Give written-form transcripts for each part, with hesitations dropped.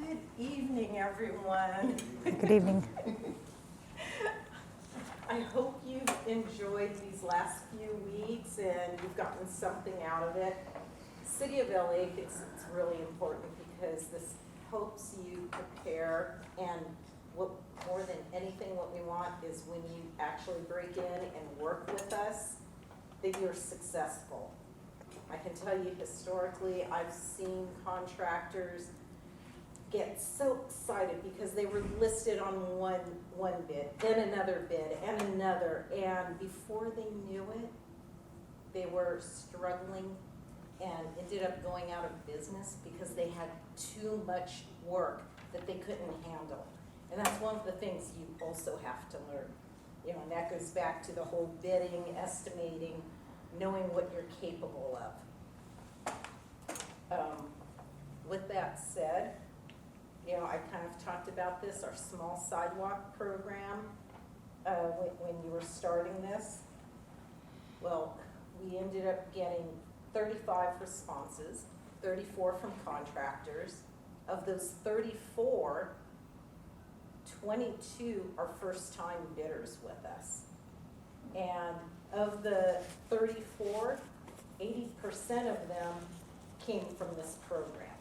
Good evening, everyone. Good evening. I hope you've enjoyed these last few weeks and you've gotten something out of it. City of LA thinks it's really important because this helps you prepare, and what more than anything what we want is when you actually break in and work with us, that you're successful. I can tell you historically, I've seen contractors get so excited because they were listed on one bid, then another bid, and another, and before they knew it, they were struggling and ended up going out of business because they had too much work that they couldn't handle. And that's one of the things you also have to learn. You know, and that goes back to the whole bidding, estimating, knowing what you're capable of. With that said, you know, I kind of talked about this, our small sidewalk program, when you were starting this. Well, we ended up getting 35 responses, 34 from contractors. Of those 34, 22 are first-time bidders with us. And of the 34, 80% of them came from this program.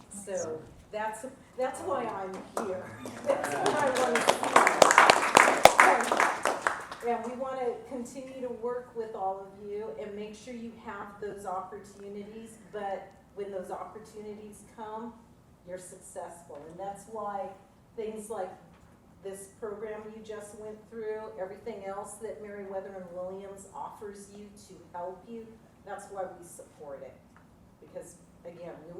So that's why I'm here. That's what I want to see. And we want to continue to work with all of you and make sure you have those opportunities, but when those opportunities come, you're successful. And that's why things like this program you just went through, everything else that Meriwether and Williams offers you to help you, that's why we support it. Because again, we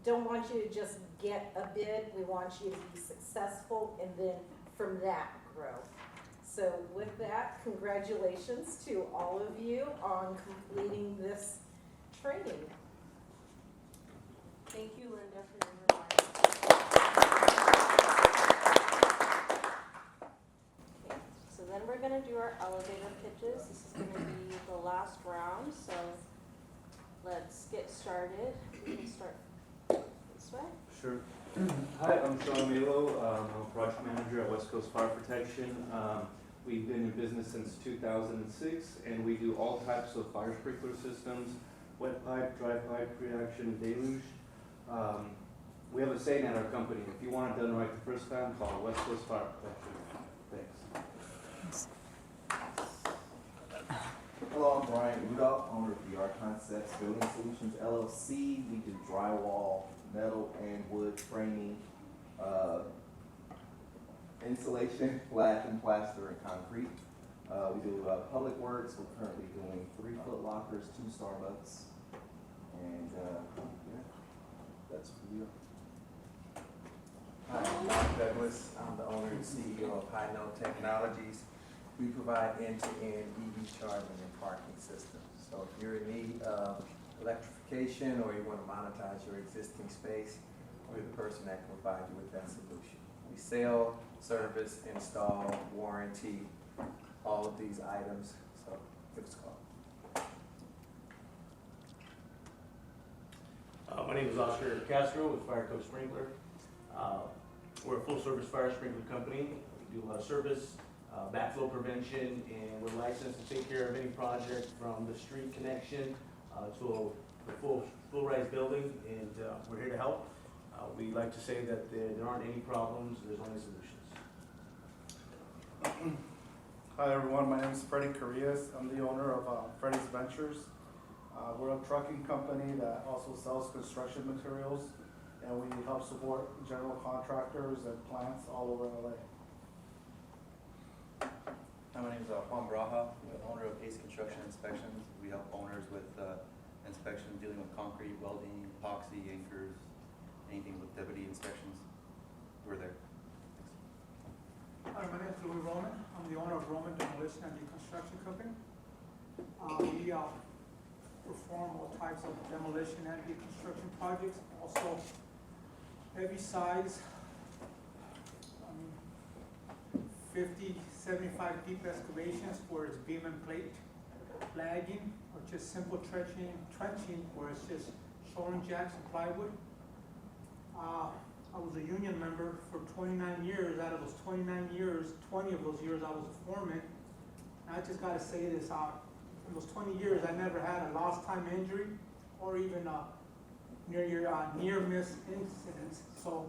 don't want you to just get a bid, we want you to be successful and then from that grow. So with that, congratulations to all of you on completing this training. Thank you, Linda, for your remarks. Okay, so then we're going to do our elevator pitches. This is going to be the last round, so let's get started. We can start this way. Sure. Hi, I'm Sean Milo. I'm a project manager at West Coast Fire Protection. We've been in business since 2006, and we do all types of fire sprinkler systems, wet pipe, dry pipe, pre-action, deluge. We have a saying at our company: if you want it done right the first time, call West Coast Fire Protection. Thanks. Hello, I'm Brian Rudolph, owner of VR Concepts Building Solutions LLC. We do drywall, metal and wood framing, insulation, flat and plaster, and concrete. We do public works. We're currently doing 3 Foot Lockers, 2 Starbucks, and yeah, that's who we are. Hi, I'm Mark Douglas. I'm the owner and CEO of High Note Technologies. We provide end-to-end EV charging and parking systems. So if you're in need of electrification or you want to monetize your existing space, we're the person that can provide you with that solution. We sell, service, install, warranty, all of these items, so give us a call. My name is Oscar Castro with Fire Coast Sprinkler. We're a full-service fire sprinkler company. We do a lot of service, backflow prevention, and we're licensed to take care of any project from the street connection to a full-rise building, and we're here to help. We like to say that there aren't any problems, there's only solutions. Hi everyone, my name is Freddie Correas. I'm the owner of Freddy's Ventures. We're a trucking company that also sells construction materials, and we help support general contractors and plants all over LA. Hi, my name is Juan Baraja. I'm the owner of Ace Construction Inspections. We help owners with inspections dealing with concrete, welding, epoxy, anchors, anything with deputy inspections. We're there. Hi, my name is Louis Roman. I'm the owner of Roman Demolition and Reconstruction Company. We perform all types of demolition and reconstruction projects, also heavy size, 50, 75 deep excavations where it's beam and plate, flagging, or just simple trenching where it's just shoring jacks and plywood. I was a member for 29 years. Out of those 29 years, 20 of those years I was a foreman. And I just gotta say this out. In those 20 years, I never had a lost time injury or even a near miss incidents. So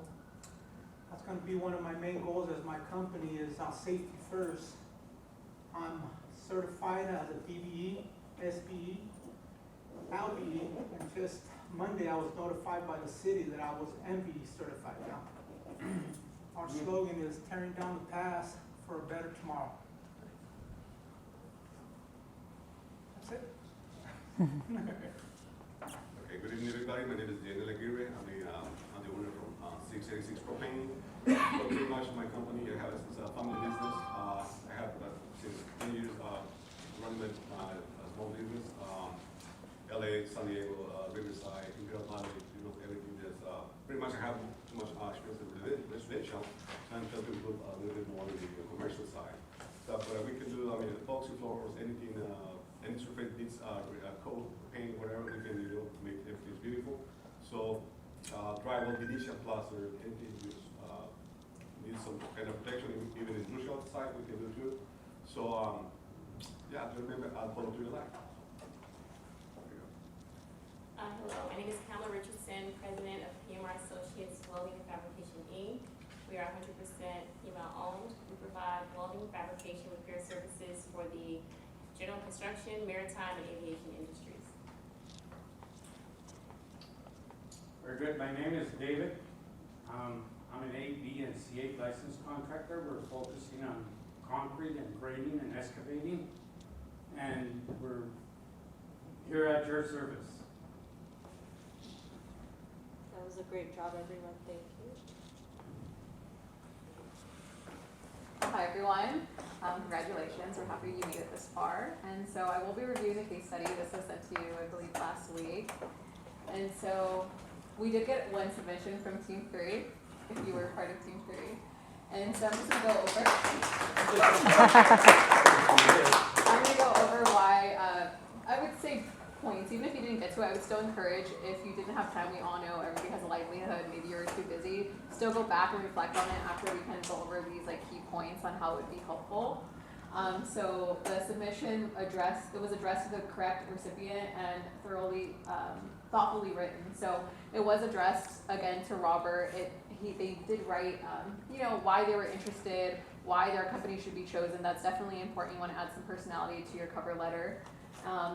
that's gonna be one of my main goals as my company is safety first. I'm certified as a DBE, SBE, LBE, and just Monday I was notified by the city that I was MBE certified now. Our slogan is tearing down the past for a better tomorrow. That's it. Okay, good evening, everybody. My name is Daniel Aguirre. I'm the owner from 686 Propane. So pretty much my company, I have it's a family business. I have since 10 years running my small business. LA, San Diego, Riverside, Imperial Valley, everything that's pretty much I have too much experience in residential. I'm trying to improve a little bit more on the commercial side. So what we can do, epoxy floors, anything, any surface needs coat, paint, whatever we can make everything beautiful. So drywall, Venetian plaster, anything needs some kind of protection, even in intrusion side we can do too. So yeah, remember, I'll follow to your line. Hello, my name is Pamela Richardson, president of PMR Associates Welding and Fabrication Inc. We are 100% female owned. We provide welding, fabrication, repair services for the general construction, maritime, and aviation industries. Very good. My name is David. I'm an A, B, and C8 licensed contractor. We're focusing on concrete and grading and excavating, and we're here at your service. That was a great job, everyone. Thank you. Hi everyone, congratulations, we're happy you made it this far. And so I will be reviewing the case study. This was sent to you, I believe, last week. And so we did get one submission from Team 3, if you were part of Team 3. And so I'm just gonna go over. I'm gonna go over why, I would say points, even if you didn't get to it, I would still encourage, if you didn't have time, we all know everybody has a livelihood, maybe you're too busy, still go back and reflect on it after we kind of go over these key points on how it would be helpful. So the submission was addressed to the correct recipient and thoughtfully written. So it was addressed again to Robert. They did write, why they were interested, why their company should be chosen. That's definitely important. You want to add some personality to your cover letter.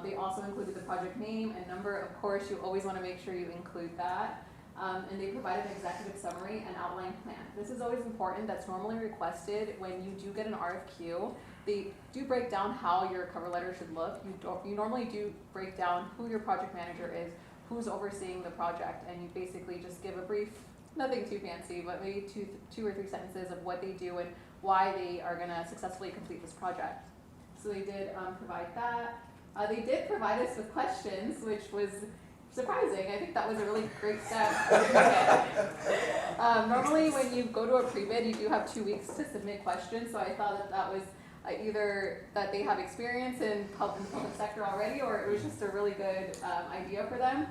They also included the project name and number. Of course, you always want to make sure you include that. And they provided an executive summary and outline plan. This is always important. That's normally requested when you do get an RFQ. They do break down how your cover letter should look. You normally do break down who your project manager is, who's overseeing the project, and you basically just give a brief, nothing too fancy, but maybe two or three sentences of what they do and why they are going to successfully complete this project. So they did provide that. They did provide us with questions, which was surprising. I think that was a really great step. Normally when you go to a pre-bid, you do have 2 weeks to submit questions, so I thought that was either that they have experience in the public sector already, or it was just a really good idea for them.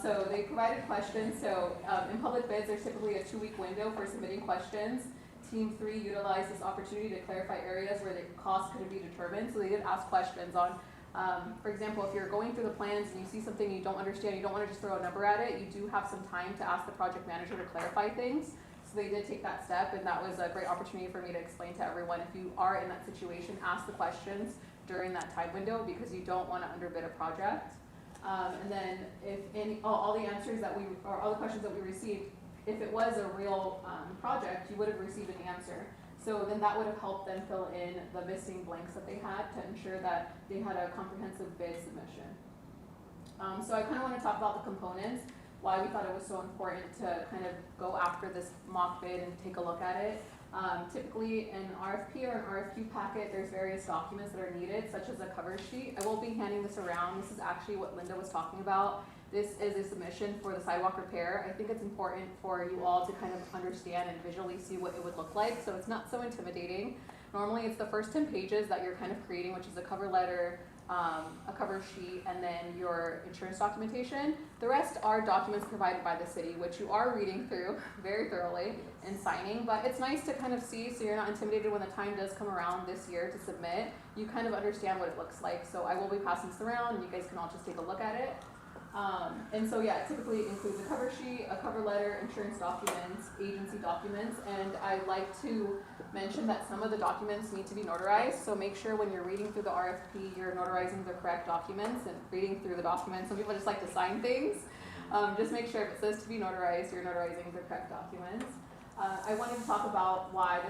So they provided questions. So in public bids, there's typically a 2-week window for submitting questions. Team 3 utilized this opportunity to clarify areas where the cost could be determined. So they did ask questions on, for example, if you're going through the plans and you see something you don't understand, you don't want to just throw a number at it, you do have some time to ask the project manager to clarify things. So they did take that step, and that was a great opportunity for me to explain to everyone, if you are in that situation, ask the questions during that time window, because you don't want to underbid a project. And then if all the answers that all the questions that we received, if it was a real project, you would have received an answer. So then that would have helped them fill in the missing blanks that they had to ensure that they had a comprehensive bid submission. So I kind of want to talk about the components, why we thought it was so important to kind of go after this mock bid and take a look at it. Typically an RFP or an RFQ packet, there's various documents that are needed, such as a cover sheet. I won't be handing this around. This is actually what Linda was talking about. This is a submission for the sidewalk repair. I think it's important for you all to kind of understand and visually see what it would look like, so it's not so intimidating. Normally it's the first 10 pages that you're kind of creating, which is a cover letter, a cover sheet, and then your insurance documentation. The rest are documents provided by the city, which you are reading through very thoroughly and signing, but it's nice to kind of see so you're not intimidated when the time does come around this year to submit. You kind of understand what it looks like. So I will be passing this around and you guys can all just take a look at it. And so yeah, it typically includes a cover sheet, a cover letter, insurance documents, agency documents, and I like to mention that some of the documents need to be notarized, so make sure when you're reading through the RFP, you're notarizing the correct documents and reading through the documents. Some people just like to sign things. Just make sure if it says to be notarized, you're notarizing the correct documents. I wanted to talk about why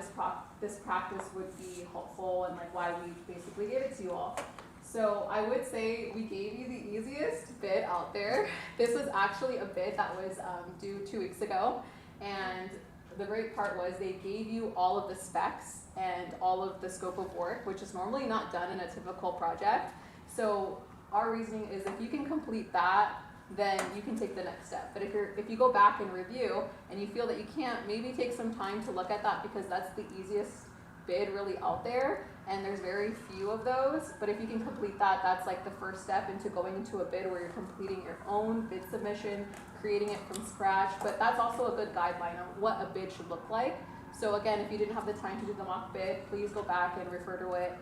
this practice would be helpful and like why we basically gave it to you all. So I would say we gave you the easiest bid out there. This was actually a bid that was due 2 weeks ago, and the great part was they gave you all of the specs and all of the scope of work, which is normally not done in a typical project. So our reasoning is if you can complete that, then you can take the next step. But if you go back and review and you feel that you can't, maybe take some time to look at that, because that's the easiest bid really out there, and there's very few of those. But if you can complete that, that's like the first step into going into a bid where you're completing your own bid submission, creating it from scratch. But that's also a good guideline on what a bid should look like. So again, if you didn't have the time to do the mock bid, please go back and refer to it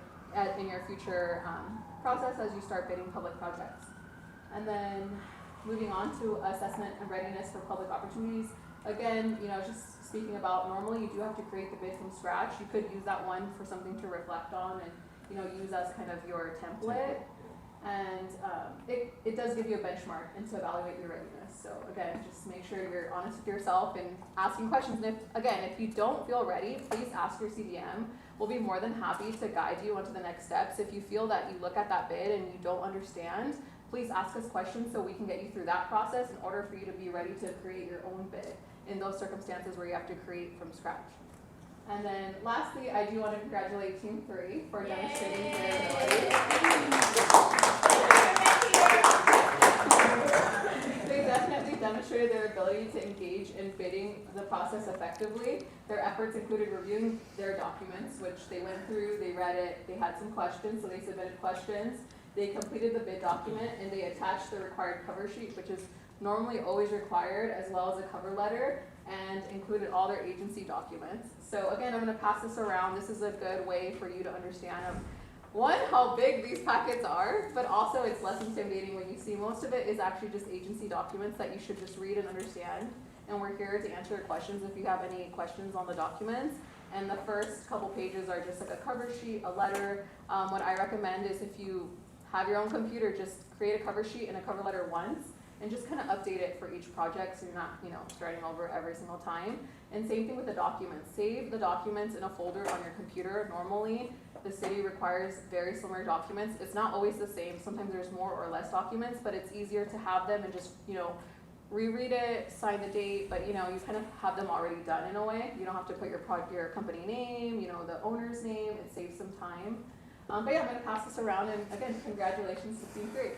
in your future process as you start bidding public projects. And then moving on to assessment and readiness for public opportunities. Again, just speaking about, normally you do have to create the bid from scratch. You could use that one for something to reflect on and use as kind of your template. And it does give you a benchmark and to evaluate your readiness. So again, just make sure you're honest with yourself and asking questions. And if you don't feel ready, please ask your CDM. We'll be more than happy to guide you onto the next steps. If you feel that you look at that bid and you don't understand, please ask us questions so we can get you through that process in order for you to be ready to create your own bid in those circumstances where you have to create from scratch. And then lastly, I do want to congratulate Team 3 for demonstrating their ability. They definitely demonstrated their ability to engage in bidding the process effectively. Their efforts included reviewing their documents, which they went through, they read it, they had some questions, so they submitted questions. They completed the bid document and they attached the required cover sheet, which is normally always required, as well as a cover letter, and included all their agency documents. So again, I'm going to pass this around. This is a good way for you to understand one, how big these packets are, but also it's less intimidating when you see most of it is actually just agency documents that you should just read and understand. And we're here to answer your questions if you have any questions on the documents. And the first couple pages are just like a cover sheet, a letter. What I recommend is if you have your own computer, just create a cover sheet and a cover letter once, and just kind of update it for each project so you're not, starting over every single time. And same thing with the documents. Save the documents in a folder on your computer. Normally, the city requires very similar documents. It's not always the same. Sometimes there's more or less documents, but it's easier to have them and just, reread it, sign the date, but you kind of have them already done in a way. You don't have to put your company name, the owner's name. It saves some time. But yeah, I'm going to pass this around, and again, congratulations to Team 3.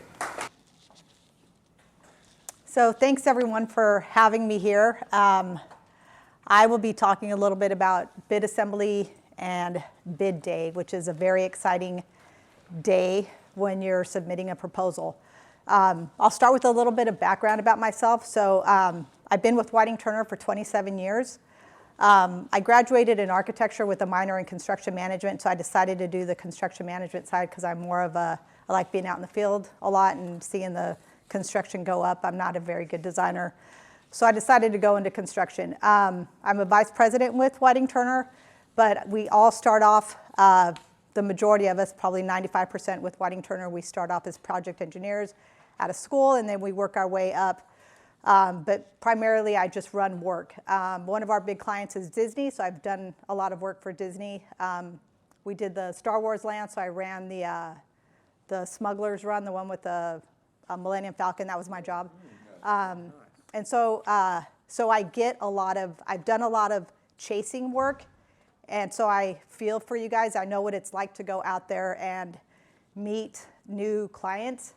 So thanks everyone for having me here. I will be talking a little bit about bid assembly and bid day, which is a very exciting day when you're submitting a proposal. I'll start with a little bit of background about myself. So I've been with Whiting Turner for 27 years. I graduated in architecture with a minor in construction management, so I decided to do the construction management side because I'm more of I like being out in the field a lot and seeing the construction go up. I'm not a very good designer, so I decided to go into construction. I'm a vice president with Whiting Turner, but we all start off, the majority of us, probably 95% with Whiting Turner, we start off as project engineers out of school, and then we work our way up. But primarily, I just run work. One of our big clients is Disney, so I've done a lot of work for Disney. We did the Star Wars land, so I ran the Smuggler's Run, the one with the Millennium Falcon. That was my job. And so I've done a lot of chasing work, and so I feel for you guys. I know what it's like to go out there and meet new clients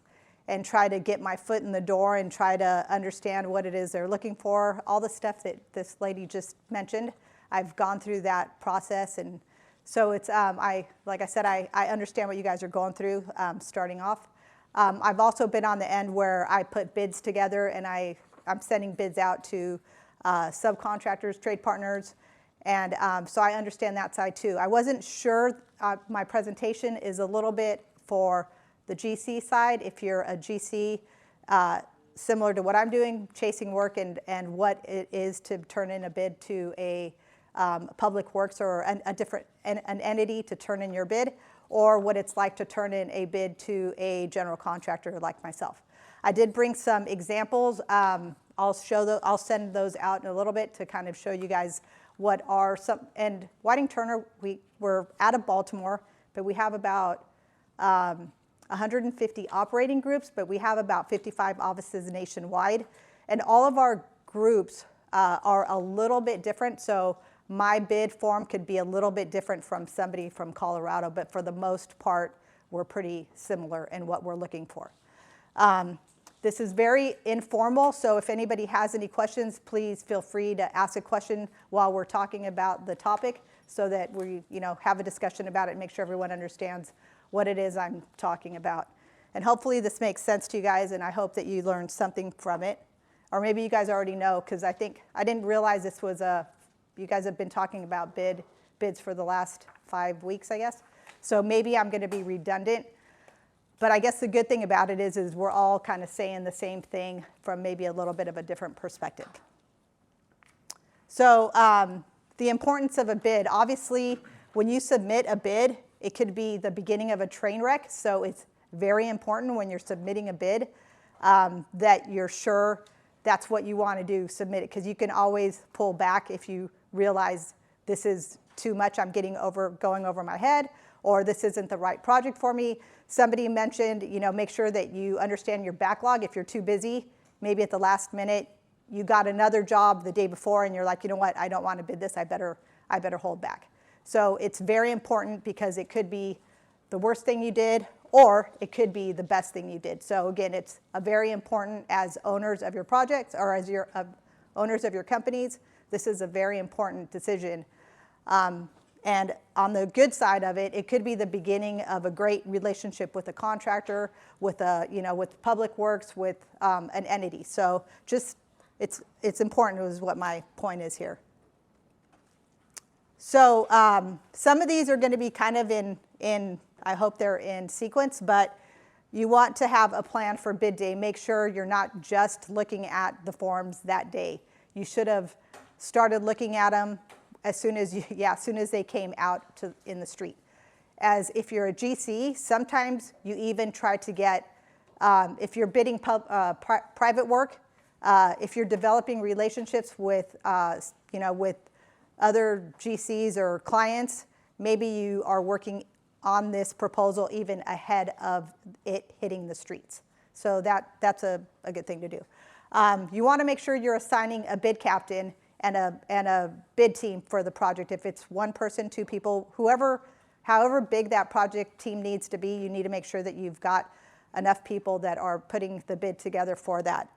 and try to get my foot in the door and try to understand what it is they're looking for. All the stuff that this lady just mentioned, I've gone through that process, and So it's, like I said, I understand what you guys are going through starting off. I've also been on the end where I put bids together and I'm sending bids out to subcontractors, trade partners, and so I understand that side too. I wasn't sure, my presentation is a little bit for the GC side. If you're a GC, similar to what I'm doing, chasing work and what it is to turn in a bid to a public works or an entity to turn in your bid, or what it's like to turn in a bid to a general contractor like myself. I did bring some examples. I'll send those out in a little bit to kind of show you guys what are some, and Whiting Turner, we're out of Baltimore, but we have about 150 operating groups, but we have about 55 offices nationwide. And all of our groups are a little bit different, so my bid form could be a little bit different from somebody from Colorado, but for the most part, we're pretty similar in what we're looking for. This is very informal, so if anybody has any questions, please feel free to ask a question while we're talking about the topic so that we have a discussion about it and make sure everyone understands what it is I'm talking about. And hopefully this makes sense to you guys, and I hope that you learned something from it. Or maybe you guys already know, because I didn't realize this was you guys have been talking about bids for the last 5 weeks, I guess. So maybe I'm going to be redundant. But I guess the good thing about it is we're all kind of saying the same thing from maybe a little bit of a different perspective. So the importance of a bid. Obviously, when you submit a bid, it could be the beginning of a train wreck. So it's very important when you're submitting a bid that you're sure that's what you want to do, submit it. Because you can always pull back if you realize this is too much, I'm going over my head, or this isn't the right project for me. Somebody mentioned, make sure that you understand your backlog. If you're too busy, maybe at the last minute, you got another job the day before and you're like, you know what, I don't want to bid this, I better hold back. So it's very important because it could be the worst thing you did, or it could be the best thing you did. So again, it's a very important as owners of your projects or as owners of your companies. This is a very important decision. And on the good side of it, it could be the beginning of a great relationship with a contractor, with with Public Works, with an entity. So just it's important is what my point is here. So some of these are going to be kind of in I hope they're in sequence, but you want to have a plan for bid day. Make sure you're not just looking at the forms that day. You should have started looking at them as soon as they came out in the street. As if you're a GC, sometimes you even try to get, if you're bidding private work, if you're developing relationships with, with other GCs or clients, maybe you are working on this proposal even ahead of it hitting the streets. So that's a good thing to do. You want to make sure you're assigning a bid captain and a bid team for the project. If it's one person, two people, however big that project team needs to be, you need to make sure that you've got enough people that are putting the bid together for that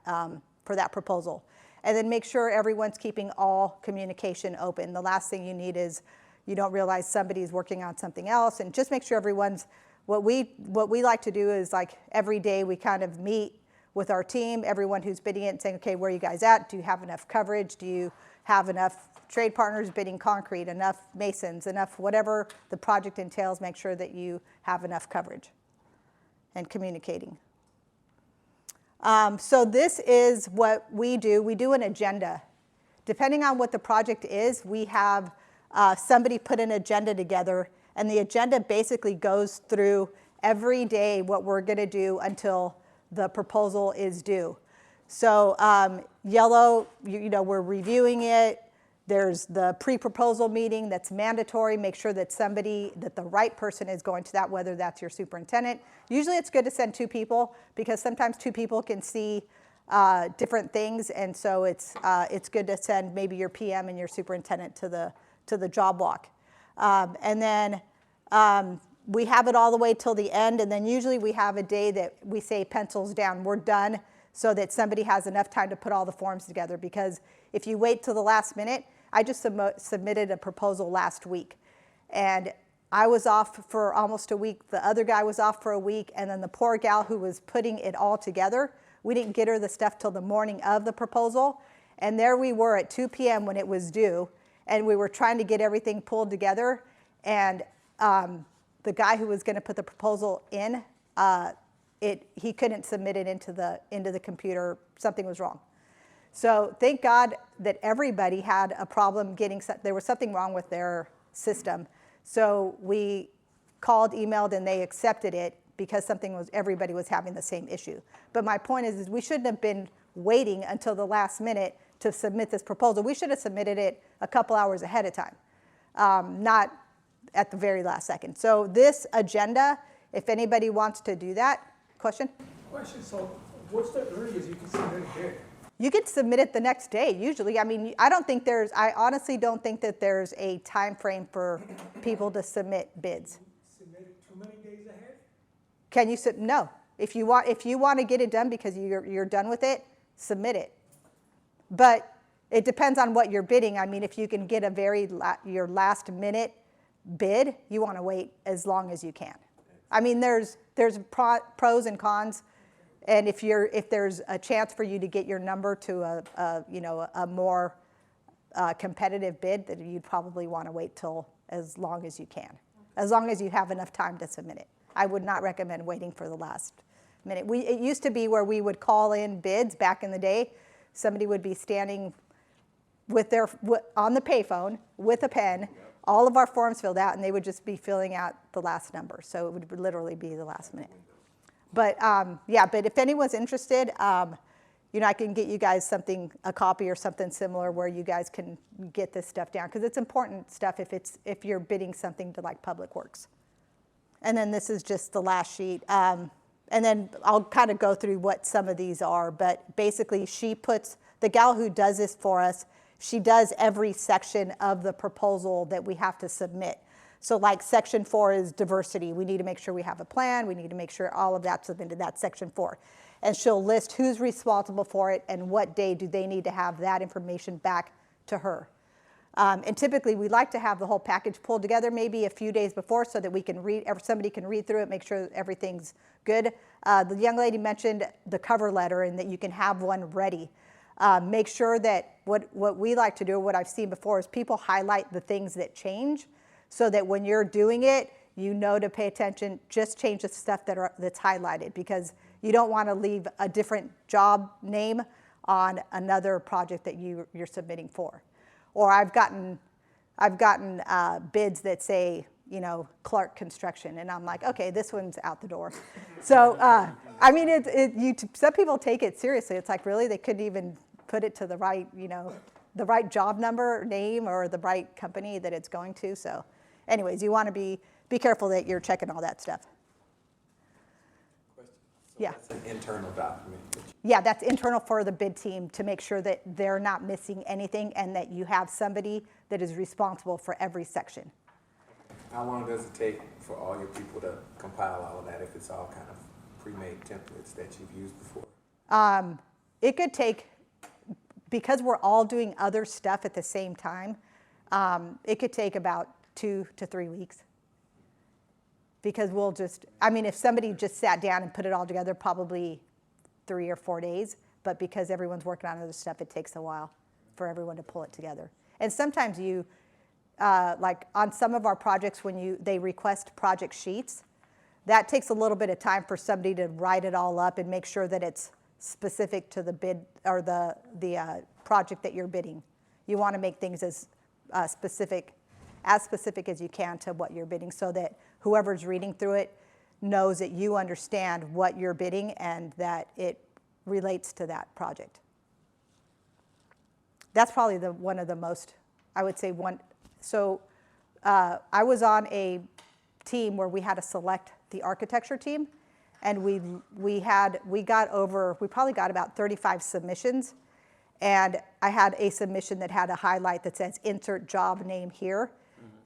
proposal. And then make sure everyone's keeping all communication open. The last thing you need is you don't realize somebody's working on something else, and just make sure everyone's, what we like to do is like every day we kind of meet with our team, everyone who's bidding it, and saying, okay, where are you guys at? Do you have enough coverage? Do you have enough trade partners bidding concrete, enough masons, enough whatever the project entails? Make sure that you have enough coverage and communicating. So this is what we do. We do an agenda. Depending on what the project is, we have somebody put an agenda together, and the agenda basically goes through every day what we're going to do until the proposal is due. So yellow, we're reviewing it. There's the pre-proposal meeting that's mandatory. Make sure that the right person is going to that, whether that's your superintendent. Usually it's good to send two people because sometimes two people can see different things, and so it's good to send maybe your PM and your superintendent to the job walk. And then we have it all the way till the end, and then usually we have a day that we say pencils down, we're done, so that somebody has enough time to put all the forms together. Because if you wait till the last minute, I just submitted a proposal last week, And I was off for almost a week, the other guy was off for a week, and then the poor gal who was putting it all together, we didn't get her the stuff till the morning of the proposal. And there we were at 2 p.m. when it was due, and we were trying to get everything pulled together. And the guy who was going to put the proposal in, he couldn't submit it into the computer. Something was wrong. So thank God that everybody had a problem there was something wrong with their system. So we called, emailed, and they accepted it because everybody was having the same issue. But my point is we shouldn't have been waiting until the last minute to submit this proposal. We should have submitted it a couple hours ahead of time, not at the very last second. So this agenda, if anybody wants to do that, question? So what's the earliest you can submit a bid? You could submit it the next day, usually. I mean, I honestly don't think that there's a time frame for people to submit bids. Submit it too many days ahead? Can you no. If you want to get it done because you're done with it, submit it. But it depends on what you're bidding. I mean, if you can get your last minute bid, you want to wait as long as you can. I mean, there's pros and cons, and if there's a chance for you to get your number to a more competitive bid, then you'd probably want to wait till as long as you can, as long as you have enough time to submit it. I would not recommend waiting for the last minute. It used to be where we would call in bids back in the day. Somebody would be standing on the payphone with a pen, all of our forms filled out, and they would just be filling out the last number. So it would literally be the last minute. But but if anyone's interested, I can get you guys a copy or something similar where you guys can get this stuff down, because it's important stuff if you're bidding something to like Public Works. And then this is just the last sheet. And then I'll kind of go through what some of these are, but basically the gal who does this for us, she does every section of the proposal that we have to submit. So like section 4 is diversity. We need to make sure we have a plan. We need to make sure all of that's submitted. That's section 4. And she'll list who's responsible for it and what day do they need to have that information back to her. And typically we like to have the whole package pulled together maybe a few days before so that somebody can read through it, make sure everything's good. The young lady mentioned the cover letter and that you can have one ready. Make sure that what we like to do, what I've seen before, is people highlight the things that change so that when you're doing it, you know to pay attention, just change the stuff that's highlighted, because you don't want to leave a different job name on another project that you're submitting for. Or I've gotten bids that say, Clark Construction, and I'm like, okay, this one's out the door. So, I mean, some people take it seriously. It's like, really, they couldn't even put it to the right job number, name, or the right company that it's going to. So, anyways, you want to be careful that you're checking all that stuff. Question. So Yeah. That's an internal document. Yeah, that's internal for the bid team to make sure that they're not missing anything and that you have somebody that is responsible for every section. How long does it take for all your people to compile all of that if it's all kind of pre-made templates that you've used before? It could take, because we're all doing other stuff at the same time, it could take about 2 to 3 weeks. Because if somebody just sat down and put it all together, probably 3 or 4 days. But because everyone's working on other stuff, it takes a while for everyone to pull it together. And sometimes like on some of our projects, when they request project sheets, that takes a little bit of time for somebody to write it all up and make sure that it's specific to the bid or the project that you're bidding. You want to make things as specific as you can to what you're bidding, so that whoever's reading through it knows that you understand what you're bidding and that it relates to that project. That's probably one of the most, I would say one. So I was on a team where we had to select the architecture team, and we probably got about 35 submissions, and I had a submission that had a highlight that says insert job name here,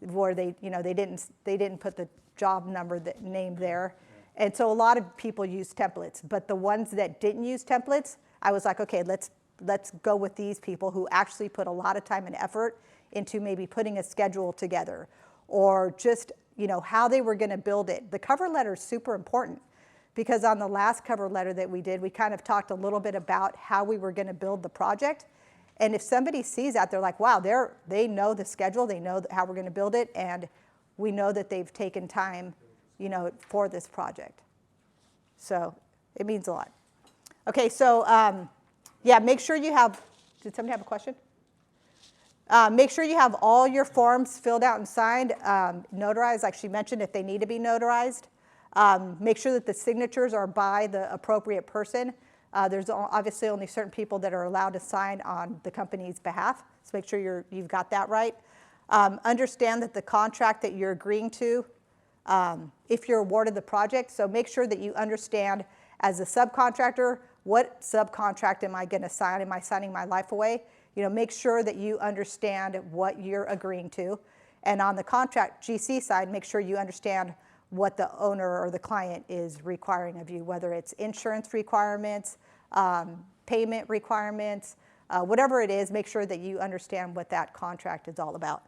where they didn't put the job number, name there. And so a lot of people use templates, but the ones that didn't use templates, I was like, okay, let's go with these people who actually put a lot of time and effort into maybe putting a schedule together, or just, how they were going to build it. The cover letter is super important because on the last cover letter that we did, we kind of talked a little bit about how we were going to build the project. And if somebody sees that, they're like, wow, they know the schedule, they know how we're going to build it, and we know that they've taken time, for this project. So it means a lot. Okay, so make sure you have, did somebody have a question? Make sure you have all your forms filled out and signed, notarized, like she mentioned, if they need to be notarized. Make sure that the signatures are by the appropriate person. There's obviously only certain people that are allowed to sign on the company's behalf, so make sure you've got that right. Understand that the contract that you're agreeing to, if you're awarded the project, so make sure that you understand as a subcontractor, what subcontract am I going to sign? Am I signing my life away? Make sure that you understand what you're agreeing to. And on the contract GC side, make sure you understand what the owner or the client is requiring of you, whether it's insurance requirements, payment requirements, whatever it is, make sure that you understand what that contract is all about.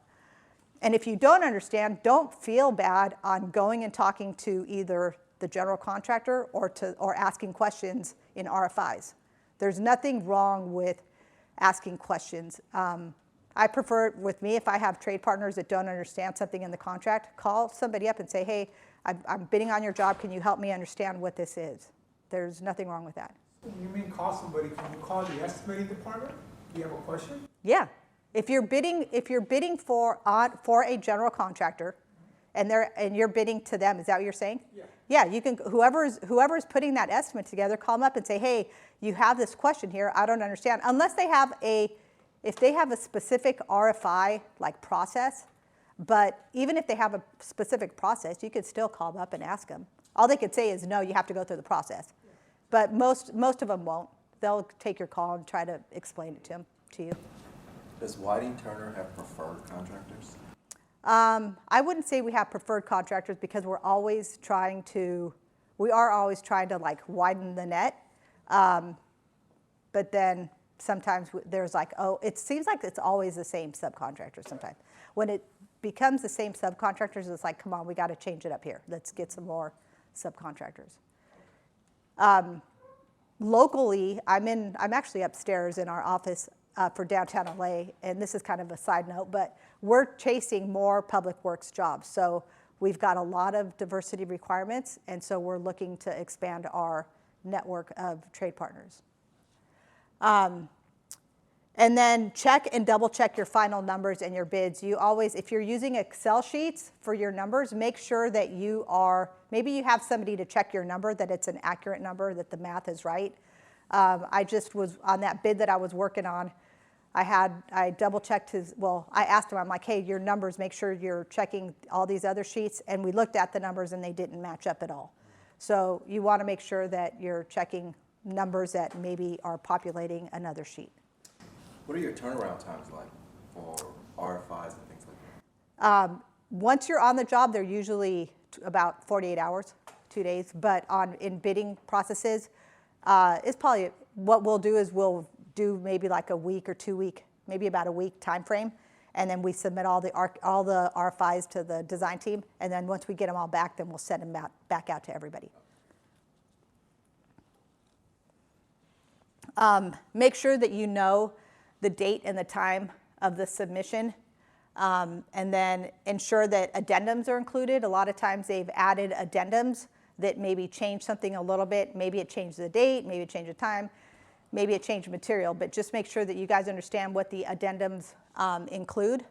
And if you don't understand, don't feel bad on going and talking to either the general contractor or asking questions in RFIs. There's nothing wrong with asking questions. I prefer, with me, if I have trade partners that don't understand something in the contract, call somebody up and say, hey, I'm bidding on your job, can you help me understand what this is? There's nothing wrong with that. You mean call somebody, can you call the estimating department? Do you have a question? Yeah. If you're bidding for a general contractor and you're bidding to them, is that what you're saying? Yeah. Yeah, you can, whoever's putting that estimate together, call them up and say, hey, you have this question here, I don't understand. Unless they have if they have a specific RFI like process, but even if they have a specific process, you could still call them up and ask them. All they could say is, no, you have to go through the process. But most of them won't. They'll take your call and try to explain it to you. Does Whiting Turner have preferred contractors? I wouldn't say we have preferred contractors because we are always trying to like widen the net. But then sometimes there's it seems like it's always the same subcontractor sometimes. When it becomes the same subcontractors, it's like, come on, we got to change it up here. Let's get some more subcontractors. Locally, I'm actually upstairs in our office for downtown LA, and this is kind of a side note, but we're chasing more public works jobs. So we've got a lot of diversity requirements, and so we're looking to expand our network of trade partners. And then check and double check your final numbers and your bids. You always, if you're using Excel sheets for your numbers, make sure that maybe you have somebody to check your number, that it's an accurate number, that the math is right. I just was on that bid that I was working on. I double checked I asked him, I'm like, hey, your numbers, make sure you're checking all these other sheets. And we looked at the numbers and they didn't match up at all. So you want to make sure that you're checking numbers that maybe are populating another sheet. What are your turnaround times like for RFIs and things like that? Once you're on the job, they're usually about 48 hours, 2 days. But in bidding processes, it's probably what we'll do is we'll do maybe like a week or 2 week, maybe about a week time frame, and then we submit all the RFIs to the design team, and then once we get them all back, then we'll send them back out to everybody. Make sure that you know the date and the time of the submission, and then ensure that addendums are included. A lot of times they've added addendums that maybe change something a little bit. Maybe it changed the date, maybe it changed the time, maybe it changed material, but just make sure that you guys understand what the addendums include.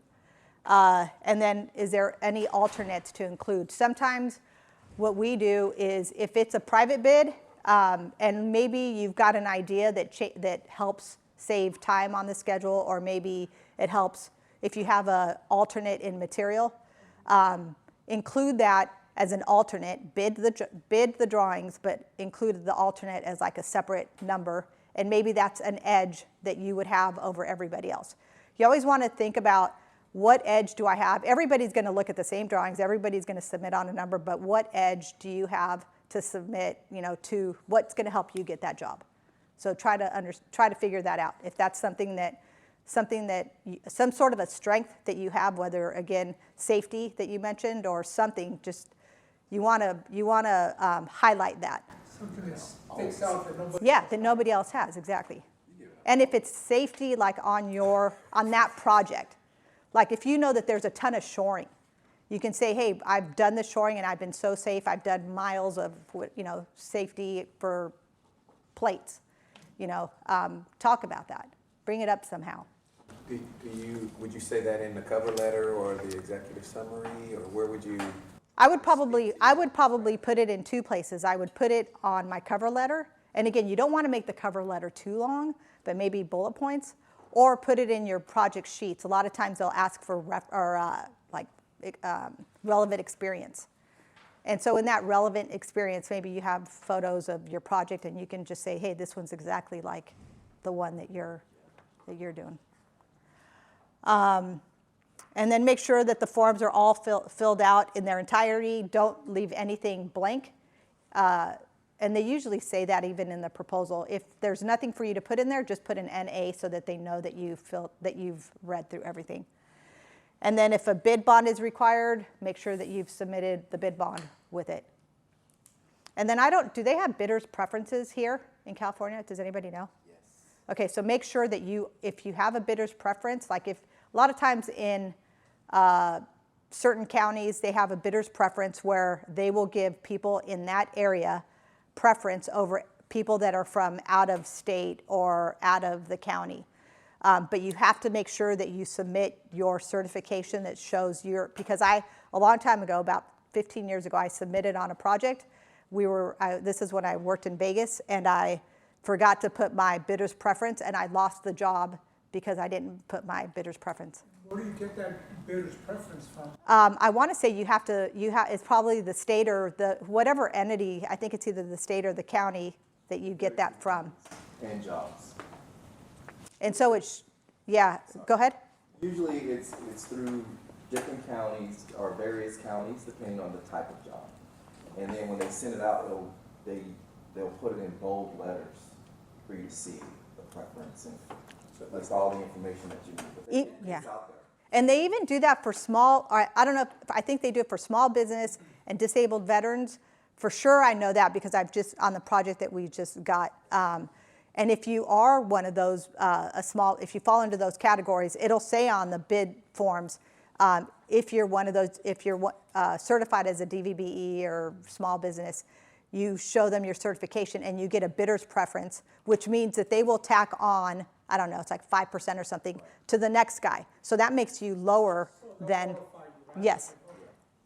And then is there any alternates to include? Sometimes what we do is if it's a private bid, and maybe you've got an idea that helps save time on the schedule, or maybe it helps if you have an alternate in material, include that as an alternate, bid the drawings, but include the alternate as like a separate number, and maybe that's an edge that you would have over everybody else. You always want to think about, what edge do I have? Everybody's going to look at the same drawings, everybody's going to submit on a number, but what edge do you have to submit, to what's going to help you get that job? So try to figure that out. If that's something that something that, some sort of a strength that you have, whether, again, safety that you mentioned or something, just, you want to highlight that. Something that sticks out that nobody. Yeah, that nobody else has, exactly. And if it's safety, like on that project, like if you know that there's a ton of shoring, you can say, hey, I've done the shoring and I've been so safe, I've done miles of, safety for plates, talk about that. Bring it up somehow. Would you say that in the cover letter or the executive summary, or where would you? I would probably put it in two places. I would put it on my cover letter, and again, you don't want to make the cover letter too long, but maybe bullet points, or put it in your project sheets. A lot of times they'll ask for relevant experience. And so in that relevant experience, maybe you have photos of your project and you can just say, hey, this one's exactly like the one that you're doing. And then make sure that the forms are all filled out in their entirety. Don't leave anything blank. And they usually say that even in the proposal. If there's nothing for you to put in there, just put an NA so that they know that you've read through everything. And then if a bid bond is required, make sure that you've submitted the bid bond with it. And then do they have bidders' preferences here in California? Does anybody know? Yes. Okay, so make sure that if you have a bidder's preference, like a lot of times in certain counties, they have a bidder's preference where they will give people in that area preference over people that are from out of state or out of the county. But you have to make sure that you submit your certification that shows because a long time ago, about 15 years ago, I submitted on a project. This is when I worked in Vegas, and I forgot to put my bidder's preference, and I lost the job because I didn't put my bidder's preference. Where do you get that bidder's preference from? I want to say it's probably the state or whatever entity, I think it's either the state or the county that you get that from. And jobs. And so go ahead. Usually it's through different counties or various counties, depending on the type of job. And then when they send it out, they'll put it in bold letters for you to see the preference, and so that's all the information that you need. But it's out there. And they even do that for I don't know, I think they do it for small business and disabled veterans. For sure I know that because on the project that we just got. And if you are one of those, if you fall into those categories, it'll say on the bid forms, if you're one of those, if you're certified as a DVBE or small business, you show them your certification and you get a bidder's preference, which means that they will tack on, I don't know, it's like 5% or something to the next guy. So that makes you lower than, yes.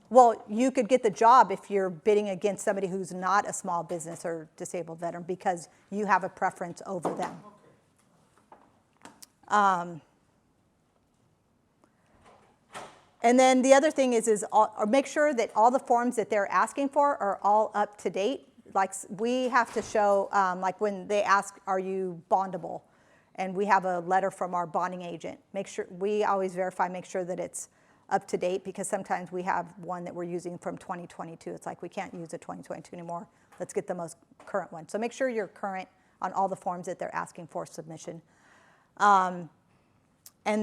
Well, you could get the job if you're bidding against somebody who's not a small business or disabled veteran because you have a preference over them. And then the other thing is make sure that all the forms that they're asking for are all up to date. Like we have to show, like when they ask, are you bondable? And we have a letter from our bonding agent. We always verify, make sure that it's up to date because sometimes we have one that we're using from 2022. It's like we can't use a 2022 anymore. Let's get the most current one. So make sure you're current on all the forms that they're asking for submission. And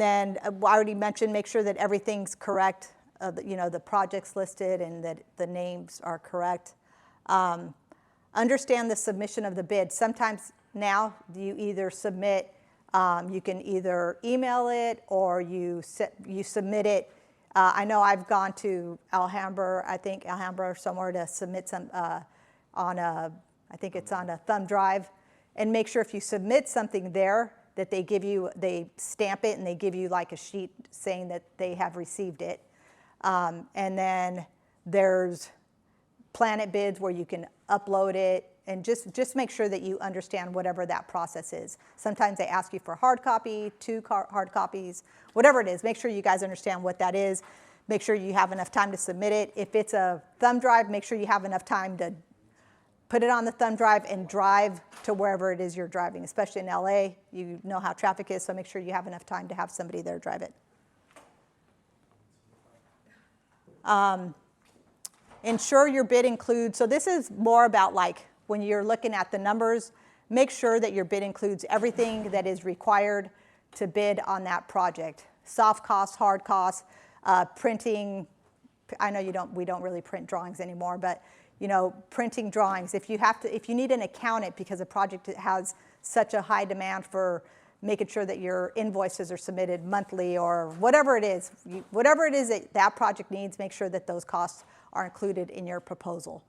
then I already mentioned, make sure that everything's correct, the projects listed and that the names are correct. Understand the submission of the bid. Sometimes now you either submit, you can either email it or you submit it. I know I've gone to Alhambra or somewhere to submit some I think it's on a thumb drive. And make sure if you submit something there that they stamp it and they give you like a sheet saying that they have received it. And then there's Planet Bids where you can upload it and just make sure that you understand whatever that process is. Sometimes they ask you for a hard copy, two hard copies, whatever it is. Make sure you guys understand what that is. Make sure you have enough time to submit it. If it's a thumb drive, make sure you have enough time to put it on the thumb drive and drive to wherever it is you're driving, especially in LA. You know how traffic is, so make sure you have enough time to have somebody there drive it. Ensure your bid includes, so this is more about like when you're looking at the numbers, make sure that your bid includes everything that is required to bid on that project. Soft costs, hard costs, printing. I know we don't really print drawings anymore, but printing drawings. If you need an accountant because a project has such a high demand for making sure that your invoices are submitted monthly or whatever it is that project needs, make sure that those costs are included in your proposal.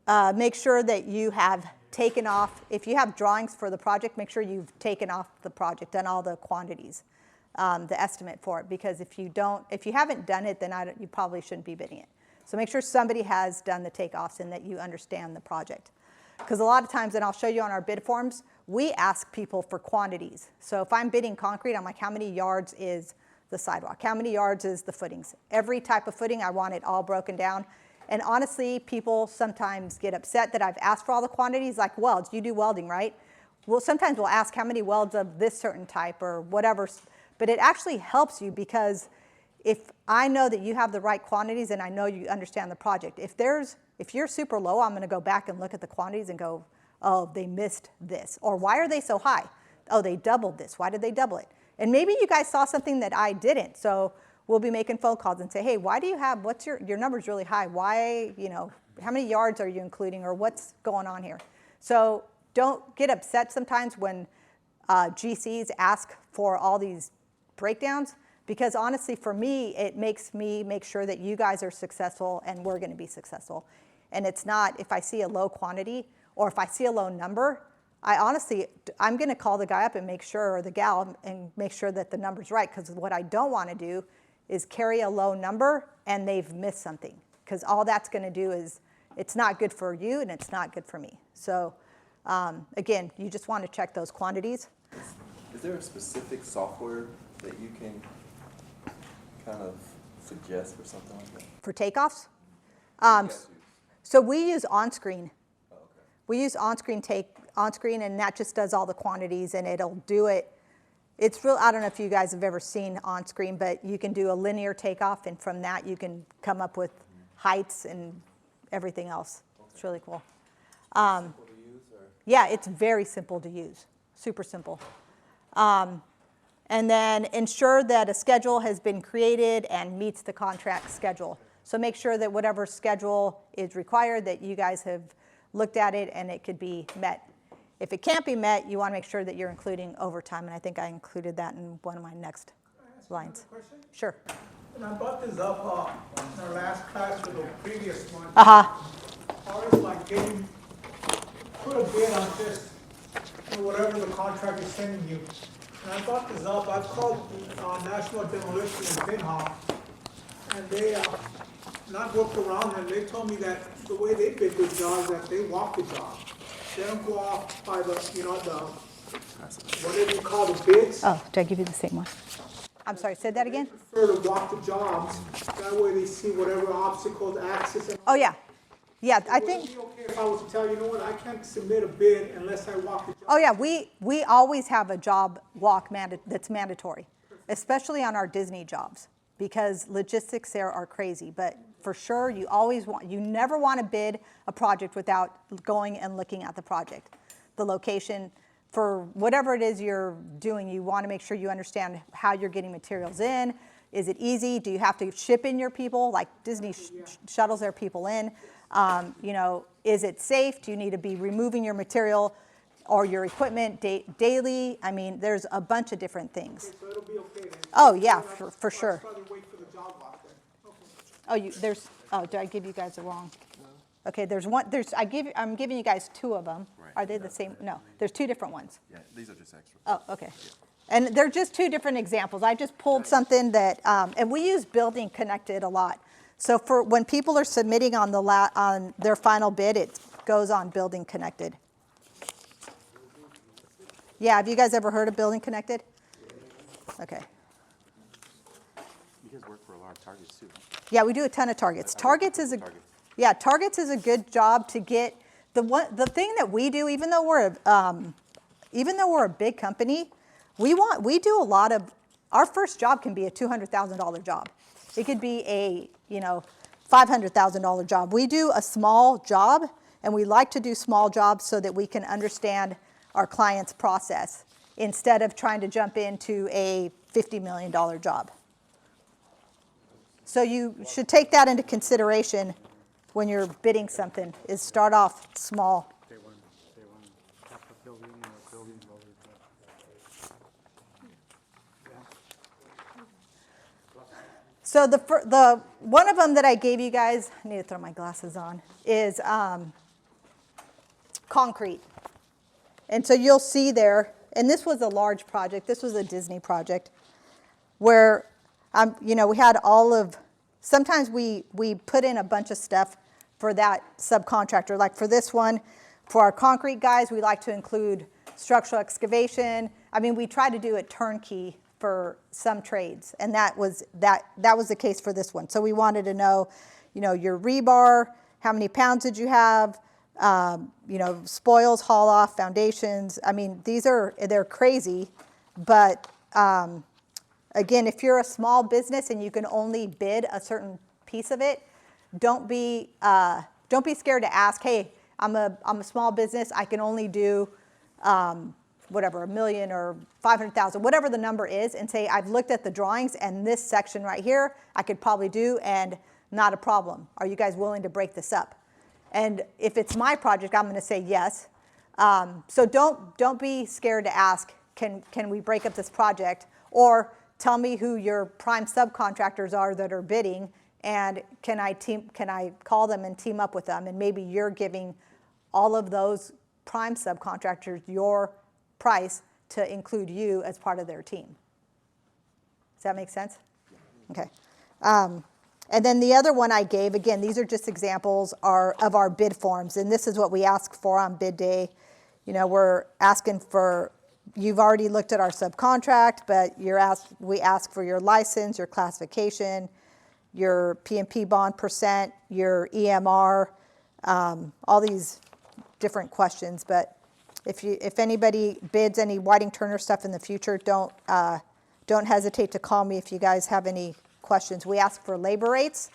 Make sure that you have taken off, if you have drawings for the project, make sure you've taken off the project, done all the quantities, the estimate for it, because if you haven't done it, then you probably shouldn't be bidding it. So make sure somebody has done the takeoffs and that you understand the project. Because a lot of times, and I'll show you on our bid forms, we ask people for quantities. So if I'm bidding concrete, I'm like, how many yards is the sidewalk? How many yards is the footings? Every type of footing, I want it all broken down. And honestly, people sometimes get upset that I've asked for all the quantities, like welds. You do welding, right? Well, sometimes we'll ask how many welds of this certain type or whatever. But it actually helps you because if I know that you have the right quantities and I know you understand the project, if you're super low, I'm going to go back and look at the quantities and go, oh, they missed this. Or why are they so high? Oh, they doubled this. Why did they double it? And maybe you guys saw something that I didn't. So we'll be making phone calls and say, hey, why do you have, what's your number's really high? Why, how many yards are you including or what's going on here? So don't get upset sometimes when GCs ask for all these breakdowns. Because honestly, for me, it makes me make sure that you guys are successful and we're going to be successful. And it's not, if I see a low quantity or if I see a low number, I'm going to call the guy up and make sure, or the gal, and make sure that the number's right. Because what I don't want to do is carry a low number and they've missed something. Because all that's going to do is, it's not good for you and it's not good for me. So again, you just want to check those quantities. Is there a specific software that you can kind of suggest for something like that? For takeoffs? So we use OnScreen. Oh, okay. We use OnScreen, and that just does all the quantities, and it'll do it. It's real. I don't know if you guys have ever seen OnScreen, but you can do a linear takeoff, and from that you can come up with heights and everything else. Okay. It's really cool. Simple to use, or? Yeah, it's very simple to use. Super simple. And then ensure that a schedule has been created and meets the contract schedule. So make sure that whatever schedule is required, that you guys have looked at it and it could be met. If it can't be met, you want to make sure that you're including overtime, and I think I included that in one of my next lines. Question? Sure. And I brought this up in our last class with the previous one. How is like getting, put a bid on just whatever the contract is sending you. And I brought this up, I called National Demolition in Pinhall, and they not worked around, and they told me that the way they bid the job, that they walk the job. They don't go off by the, whatever you call the bids. Oh, did I give you the same one? I'm sorry, say that again? They prefer to walk the jobs, that way they see whatever obstacles, access. And Oh, yeah. Yeah, I would think. it be okay if I was to tell you, what, I can't submit a bid unless I walk the job? Oh yeah, we always have a job walk that's mandatory, especially on our Disney jobs, because logistics there are crazy. But for sure, you never want to bid a project without going and looking at the project, the location. For whatever it is you're doing, you want to make sure you understand how you're getting materials in. Is it easy? Do you have to ship in your people? Like Disney shuttles their people in. Is it safe? Do you need to be removing your material or your equipment daily? I mean, there's a bunch of different things. Okay, so it'll be okay then. Oh, yeah, for sure. I'll probably wait for the job walk then. Okay. Did I give you guys the wrong? Okay, I'm giving you guys two of them. Right. Are they the same? No, there's two different ones. Yeah, these are just extra. Oh, okay. And they're just two different examples. I just pulled something that, and we use Building Connected a lot. So for when people are submitting on on their final bid, it goes on Building Connected. Yeah, have you guys ever heard of Building Connected? Okay. You guys work for a lot of targets too. Yeah, we do a ton of targets. Targets is a good job to get the thing that we do, even though we're a big company, we do a lot of, our first job can be a $200,000 job. It could be a $500,000 job. We do a small job, and we like to do small jobs so that we can understand our client's process. instead of trying to jump into a $50 million job. So you should take that into consideration when you're bidding something, is start off small. They want half a building or a building loader. So the one of them that I gave you guys, I need to throw my glasses on, is concrete. And so you'll see there, and this was a large project. This was a Disney project where, we had all of, sometimes we put in a bunch of stuff for that subcontractor. Like for this one, for our concrete guys, we like to include structural excavation. We try to do it turnkey for some trades, and that was the case for this one. So we wanted to know, your rebar, how many pounds did you have, spoils, haul off, foundations. They're crazy, but again, if you're a small business and you can only bid a certain piece of it, don't be scared to ask, hey, I'm a small business, I can only do whatever, $1 million or $500,000, whatever the number is, and say, I've looked at the drawings and this section right here, I could probably do, and not a problem. Are you guys willing to break this up? And if it's my project, I'm gonna say yes. So don't be scared to ask, can we break up this project? Or tell me who your prime subcontractors are that are bidding, and can I call them and team up with them? And maybe you're giving all of those prime subcontractors your price to include you as part of their team. Does that make sense? Okay. And then the other one I gave, again, these are just examples of our bid forms, and this is what we ask for on bid day. We're asking for, you've already looked at our subcontract, but we ask for your license, your classification, your P&P bond percent, your EMR, all these different questions. But if anybody bids any Whiting Turner stuff in the future, don't hesitate to call me if you guys have any questions. We ask for labor rates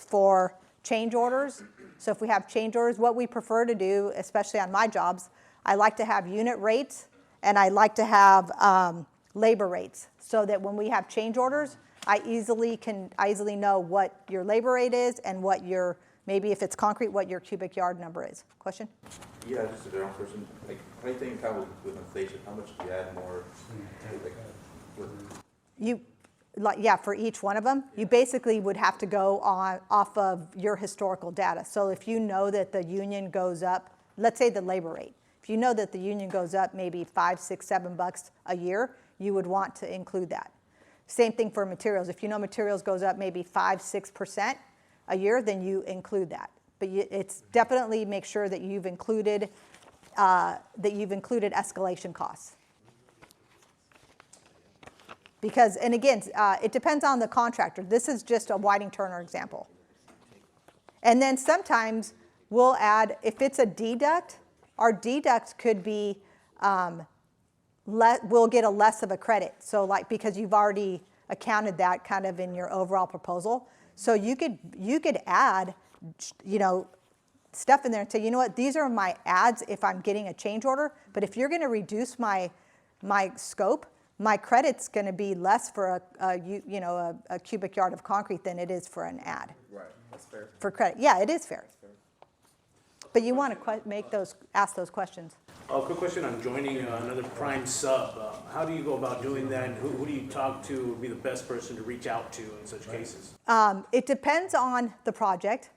for change orders. So if we have change orders, what we prefer to do, especially on my jobs, I like to have unit rates and I like to have labor rates, so that when we have change orders, I easily know what your labor rate is and what maybe if it's concrete, what your cubic yard number is. Question? Yeah, just a general question, like, how do you think how with inflation, how much do you add more, For each one of them, you basically would have to go off of your historical data. So if you know that the union goes up, let's say the labor rate, if you know that the union goes up maybe $5, $6, $7 a year, you would want to include that. Same thing for materials. If you know materials goes up maybe 5, 6% a year, then you include that. But it's definitely make sure that you've included escalation costs. Because, and again, it depends on the contractor. This is just a Whiting Turner example. And then sometimes we'll add, if it's a deduct, our deduct could be, we'll get a less of a credit. So because you've already accounted that kind of in your overall proposal. So you could add, stuff in there and say, you know what, these are my adds if I'm getting a change order. But if you're gonna reduce my scope, my credit's going to be less for a cubic yard of concrete than it is for an ad. Right, that's fair. For credit, yeah, it is fair. But you want to ask those questions. Quick question on joining another prime sub. How do you go about doing that, and who do you talk to would be the best person to reach out to in such cases? It depends on the project,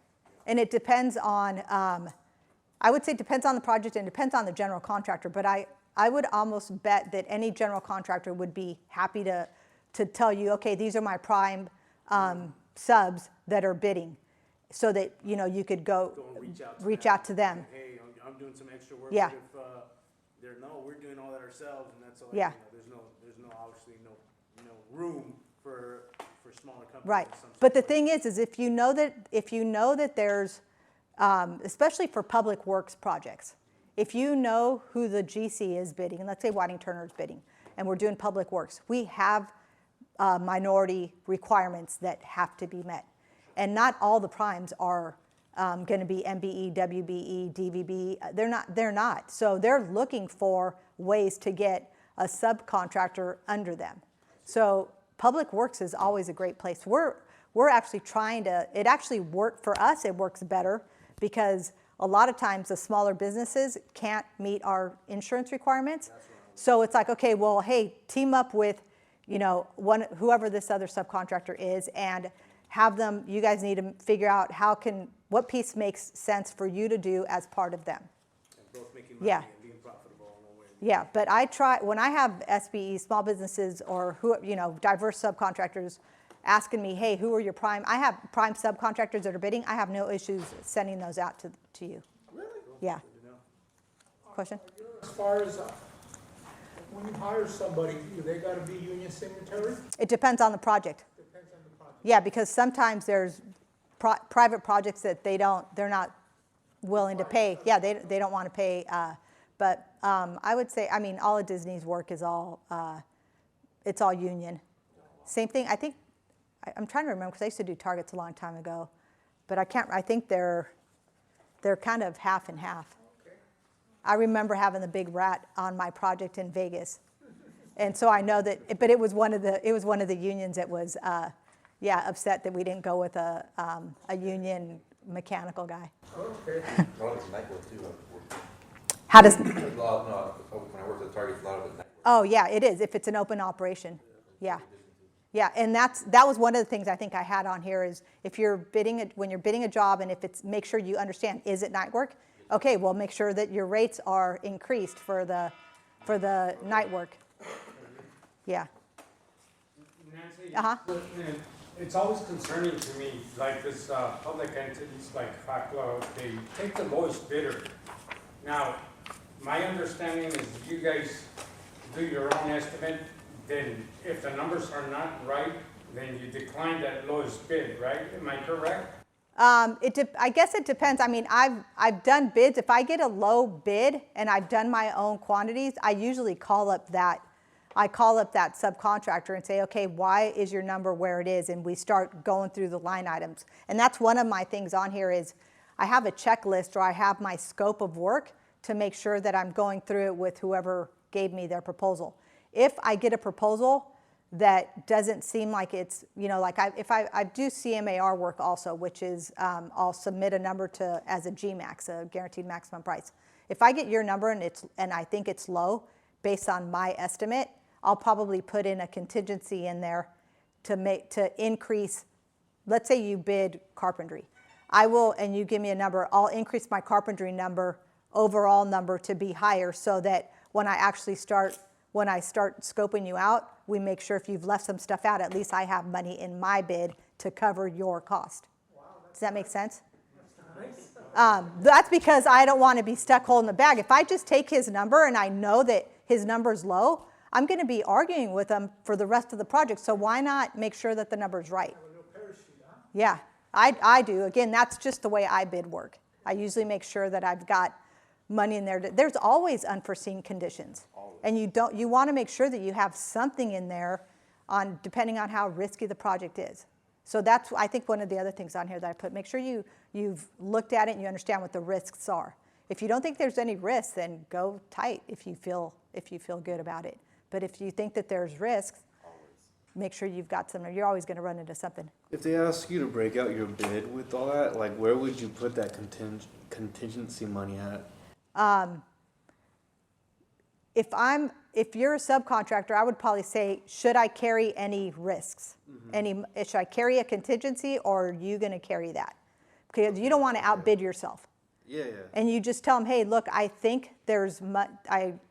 and it depends on, I would say it depends on the project and depends on the general contractor, but I would almost bet that any general contractor would be happy to tell you, okay, these are my prime subs that are bidding, so that you could go and reach out to them. Hey, I'm doing some extra work. Yeah. If we're doing all that ourselves, and that's all. Yeah. There's obviously no room for smaller companies. Right. But the thing is if you know that there's, especially for public works projects, if you know who the GC is bidding, and let's say Whiting Turner is bidding, and we're doing public works, we have minority requirements that have to be met. And not all the primes are going to be MBE, WBE, DVB. They're not. So they're looking for ways to get a subcontractor under them. So Public Works is always a great place. We're actually trying to, it actually worked for us, it works better because a lot of times the smaller businesses can't meet our insurance requirements. So it's like, okay, well, hey, team up with, whoever this other subcontractor is and have them, you guys need to figure out what piece makes sense for you to do as part of them. And both making money and being profitable in one way. Yeah, but I try, when I have SBE, small businesses, or diverse subcontractors asking me, hey, who are your prime? I have prime subcontractors that are bidding. I have no issues sending those out to you. Really? Yeah. Question? As far as, when you hire somebody, do they gotta be union signatory? It depends on the project. Depends on the project. Yeah, because sometimes there's private projects that they're not willing to pay. Yeah, they don't want to pay. But I would say, all of Disney's work is it's all union. Same thing, I think, I'm trying to remember because I used to do Targets a long time ago, but I think they're kind of half and half. Okay. I remember having the big rat on my project in Vegas. And so I know that, but it was one of the unions that was, upset that we didn't go with a union mechanical guy. Okay. A lot of it's night work too. How does, When I worked at Target, a lot of it's night work. oh yeah, it is, if it's an open operation, yeah. Yeah, and that was one of the things I think I had on here is if when you're bidding a job and if it's, make sure you understand, is it night work? Okay, well, make sure that your rates are increased for the night work. Yeah. Nancy, it's always concerning to me, like this public entities like FACLA, they take the lowest bidder. Now, my understanding is you guys do your own estimate, then if the numbers are not right, then you decline that lowest bid, right? Am I correct? I guess it depends. I've done bids. If I get a low bid and I've done my own quantities, I usually call up that subcontractor and say, okay, why is your number where it is? And we start going through the line items. And that's one of my things on here is I have a checklist or I have my scope of work to make sure that I'm going through it with whoever gave me their proposal. If I get a proposal that doesn't seem like it's, if I do CMAR work also, which is I'll submit a number as a GMAX, a guaranteed maximum price. If I get your number and I think it's low based on my estimate, I'll probably put in a contingency in there to increase. Let's say you bid carpentry. I will, and you give me a number, I'll increase my carpentry overall number to be higher so that when I start scoping you out, we make sure if you've left some stuff out, at least I have money in my bid to cover your cost. Wow, Does that make sense? nice. That's because I don't want to be stuck holding the bag. If I just take his number and I know that his number's low, I'm going to be arguing with him for the rest of the project. So why not make sure that the number's right? Have a little parachute, huh? Yeah, I do. Again, that's just the way I bid work. I usually make sure that I've got money in there. There's always unforeseen conditions. And you want to make sure that you have something in there depending on how risky the project is. So that's, I think, one of the other things on here that I put. Make sure you've looked at it and you understand what the risks are. If you don't think there's any risks, then go tight if you feel good about it. But if you think that there's risks, make sure you've got some. You're always going to run into something. If they ask you to break out your bid with all that, like where would you put that contingency money at? If you're a subcontractor, I would probably say, should I carry any risks? Should I carry a contingency, or are you going to carry that? Because you don't want to outbid yourself. Yeah. And you just tell them, hey, look, I think there's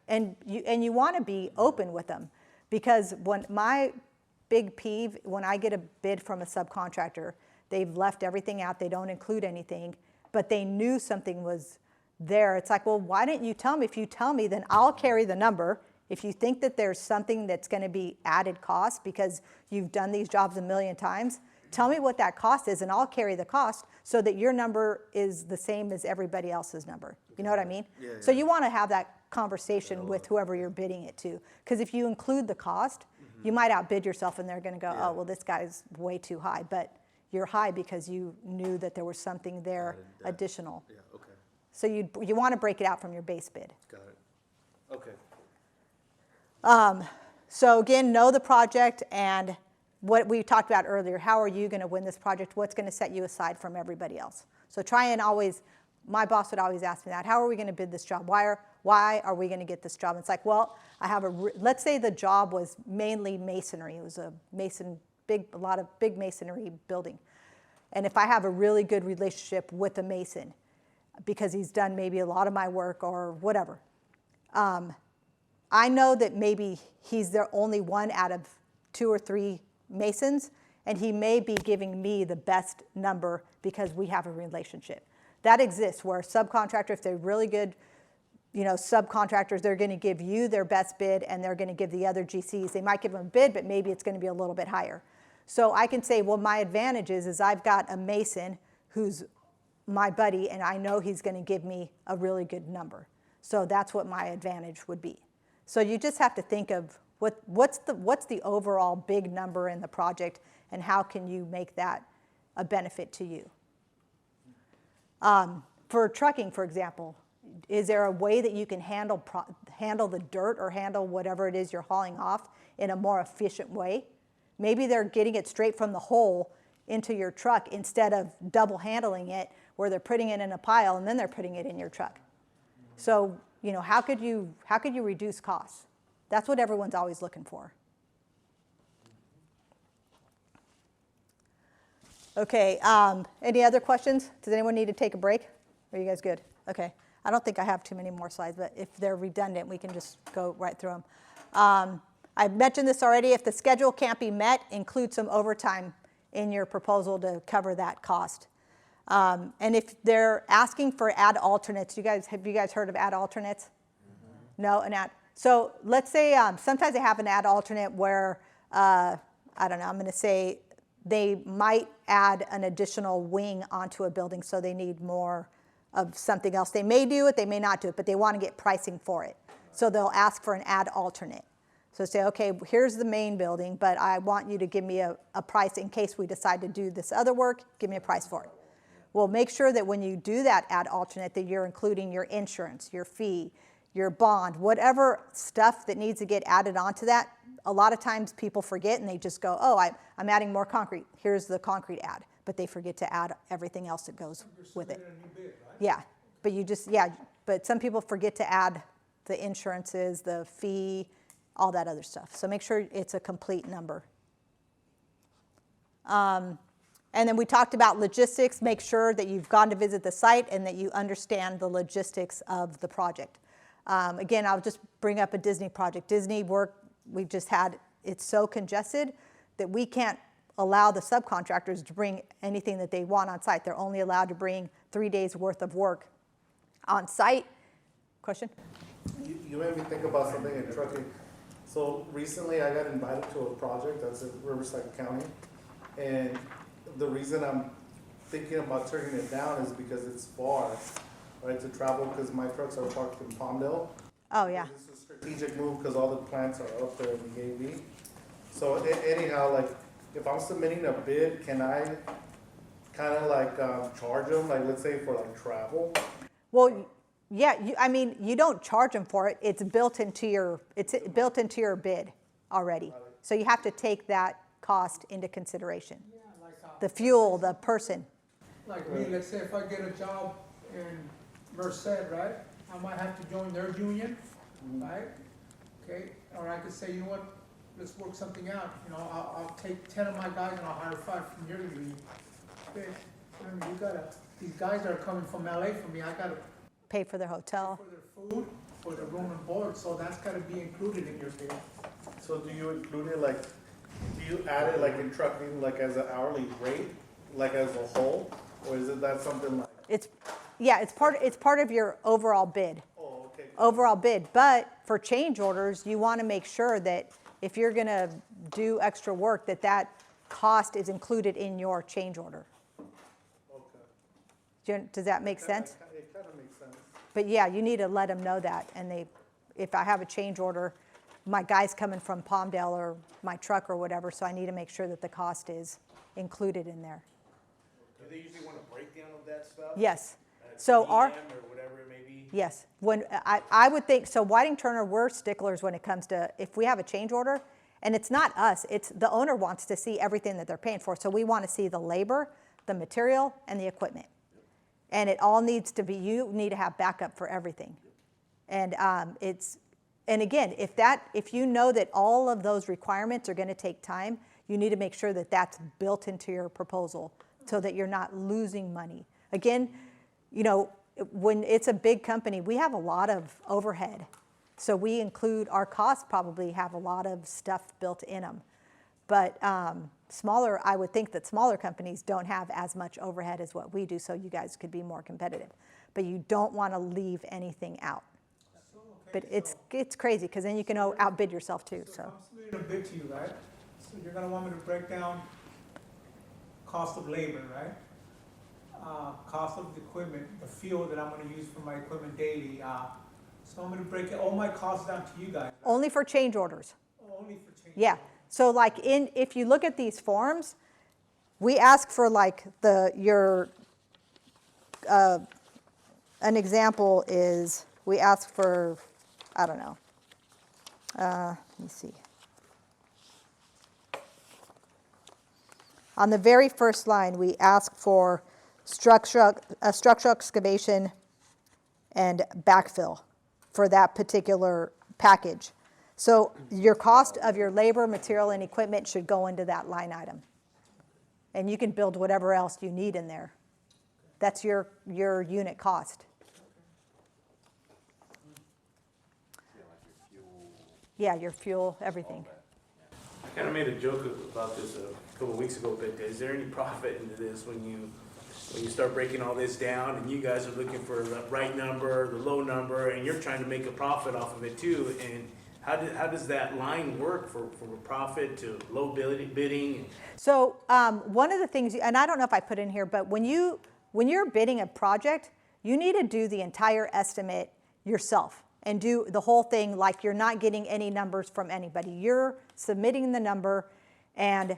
and you want to be open with them, because when my big peeve, when I get a bid from a subcontractor, they've left everything out, they don't include anything, but they knew something was there. It's like, well, why didn't you tell me? If you tell me, then I'll carry the number. If you think that there's something that's going to be added cost because you've done these jobs a million times, tell me what that cost is and I'll carry the cost so that your number is the same as everybody else's number. You know what I mean? Yeah. So you want to have that conversation with whoever you're bidding it to. Because if you include the cost, you might outbid yourself and they're going to go, oh, well, this guy's way too high. But you're high because you knew that there was something there additional. Yeah, okay, So you want to break it out from your base bid. got it. Okay. So again, know the project and what we talked about earlier. How are you going to win this project? What's going to set you aside from everybody else? So try and always, my boss would always ask me that. How are we going to bid this job? Why are we going to get this job? And it's like, well, I have let's say the job was mainly masonry. It was a lot of big masonry building. And if I have a really good relationship with a mason because he's done maybe a lot of my work or whatever, I know that maybe he's the only one out of 2 or 3 masons, and he may be giving me the best number because we have a relationship. That exists where a subcontractor, if they're really good, subcontractors, they're going to give you their best bid and they're going to give the other GCs. They might give them a bid, but maybe it's going to be a little bit higher. So I can say, well, my advantage is I've got a mason who's my buddy, and I know he's going to give me a really good number. So that's what my advantage would be. So you just have to think of what's the overall big number in the project, and how can you make that a benefit to you. For trucking, for example, is there a way that you can handle the dirt or handle whatever it is you're hauling off in a more efficient way? Maybe they're getting it straight from the hole into your truck instead of double handling it, where they're putting it in a pile and then they're putting it in your truck. So, how could you reduce costs? That's what everyone's always looking for. Okay, any other questions? Does anyone need to take a break? Are you guys good? Okay. I don't think I have too many more slides, but if they're redundant, we can just go right through them. I mentioned this already. If the schedule can't be met, include some overtime in your proposal to cover that cost. And if they're asking for ad alternates, have you guys heard of ad alternates? Mm-hmm. No, an ad. So let's say sometimes they have an ad alternate where, I don't know, I'm going to say they might add an additional wing onto a building, so they need more of something else. They may do it, they may not do it, but they want to get pricing for it. So they'll ask for an ad alternate. So say, okay, here's the main building, but I want you to give me a price in case we decide to do this other work, give me a price for it. Well, make sure that when you do that ad alternate that you're including your insurance, your fee, your bond, whatever stuff that needs to get added onto that. A lot of times people forget and they just go, oh, I'm adding more concrete. Here's the concrete ad. But they forget to add everything else that goes with it. Yeah, but some people forget to add the insurances, the fee, all that other stuff. So make sure it's a complete number. And then we talked about logistics. Make sure that you've gone to visit the site and that you understand the logistics of the project. Again, I'll just bring up a Disney project. Disney work we've just had, it's so congested that we can't allow the subcontractors to bring anything that they want on site. They're only allowed to bring 3 days worth of work on site. Question? You made me think about something in trucking. So recently I got invited to a project that's in Riverside County. And the reason I'm thinking about turning it down is because it's far, right, to travel, because my trucks are parked in Palmdale. Oh, yeah. This is a strategic move because all the plants are up there in the AV. So anyhow, like, if I'm submitting a bid, can I kind of like charge them, like let's say for like travel? Well, yeah, you don't charge them for it. It's built into your bid already. So you have to take that cost into consideration. Yeah, like, The fuel, the person. like me, let's say if I get a job in Merced, right? I might have to join their union, right? Okay, or I could say, you know what, let's work something out. You know, I'll take 10 of my guys and I'll hire 5 from your union. Okay, I mean, these guys that are coming from LA for me, I gotta Pay for their hotel. for their food, for their room and board, so that's gotta be included in your bid. So do you include it like, do you add it like in trucking, like as an hourly rate, like as a whole? Or is it that something like? It's part of your overall bid. Oh, okay. Overall bid, but for change orders, you want to make sure that if you're going to do extra work, that cost is included in your change order. Okay. Does that make sense? It kind of makes sense. But yeah, you need to let them know that. And if I have a change order, my guy's coming from Palmdale or my truck or whatever, so I need to make sure that the cost is included in there. they usually want a breakdown of that stuff? Yes. So our, DM or whatever it may be? yes, when, I would think, so Whiting Turner, we're sticklers when it comes to, if we have a change order, and it's not us, it's the owner wants to see everything that they're paying for. So we want to see the labor, the material, and the equipment. And it all needs to be, you need to have backup for everything. And and again, if you know that all of those requirements are going to take time, you need to make sure that that's built into your proposal so that you're not losing money. Again, you know, when it's a big company, we have a lot of overhead. So we include, our costs probably have a lot of stuff built in them. But smaller, I would think that smaller companies don't have as much overhead as what we do, so you guys could be more competitive. But you don't want to leave anything out. But it's crazy, because then you can outbid yourself too. So I'm submitting a bid to you, right? So you're gonna want me to break down cost of labor, right? Cost of the equipment, the fuel that I'm gonna use for my equipment daily. So I'm gonna break all my costs down to you guys. Only for change orders. Only for change. Yeah. So like if you look at these forms, we ask for like an example is we ask for, I don't know. Let me see. On the very first line, we ask for structural excavation and backfill for that particular package. So your cost of your labor, material, and equipment should go into that line item. And you can build whatever else you need in there. That's your unit cost. Yeah, your fuel, everything. I kind of made a joke about this a couple of weeks ago, but is there any profit into this when you start breaking all this down and you guys are looking for the right number, the low number, and you're trying to make a profit off of it too? And how does that line work for profit to low bidding? So one of the things, and I don't know if I put in here, but when you're bidding a project, you need to do the entire estimate yourself and do the whole thing like you're not getting any numbers from anybody. You're submitting the number, and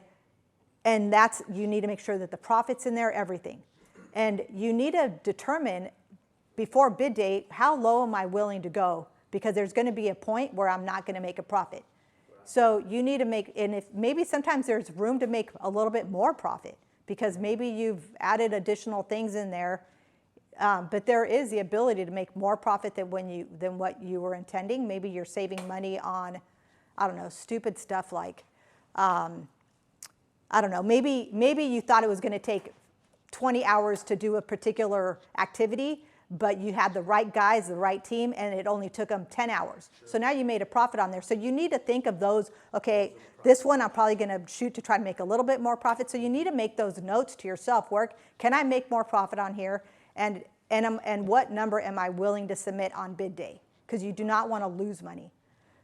that's, you need to make sure that the profit's in there, everything. And you need to determine before bid date, how low am I willing to go? Because there's going to be a point where I'm not going to make a profit. So you need to make, and if maybe sometimes there's room to make a little bit more profit because maybe you've added additional things in there, but there is the ability to make more profit than what you were intending. Maybe you're saving money on, I don't know, stupid stuff like, I don't know, maybe you thought it was going to take 20 hours to do a particular activity, but you had the right guys, the right team, and it only took them 10 hours. Sure. So now you made a profit on there. So you need to think of those, okay, this one I'm probably going to shoot to try to make a little bit more profit. So you need to make those notes to yourself. Can I make more profit on here? And what number am I willing to submit on bid day? Because you do not want to lose money.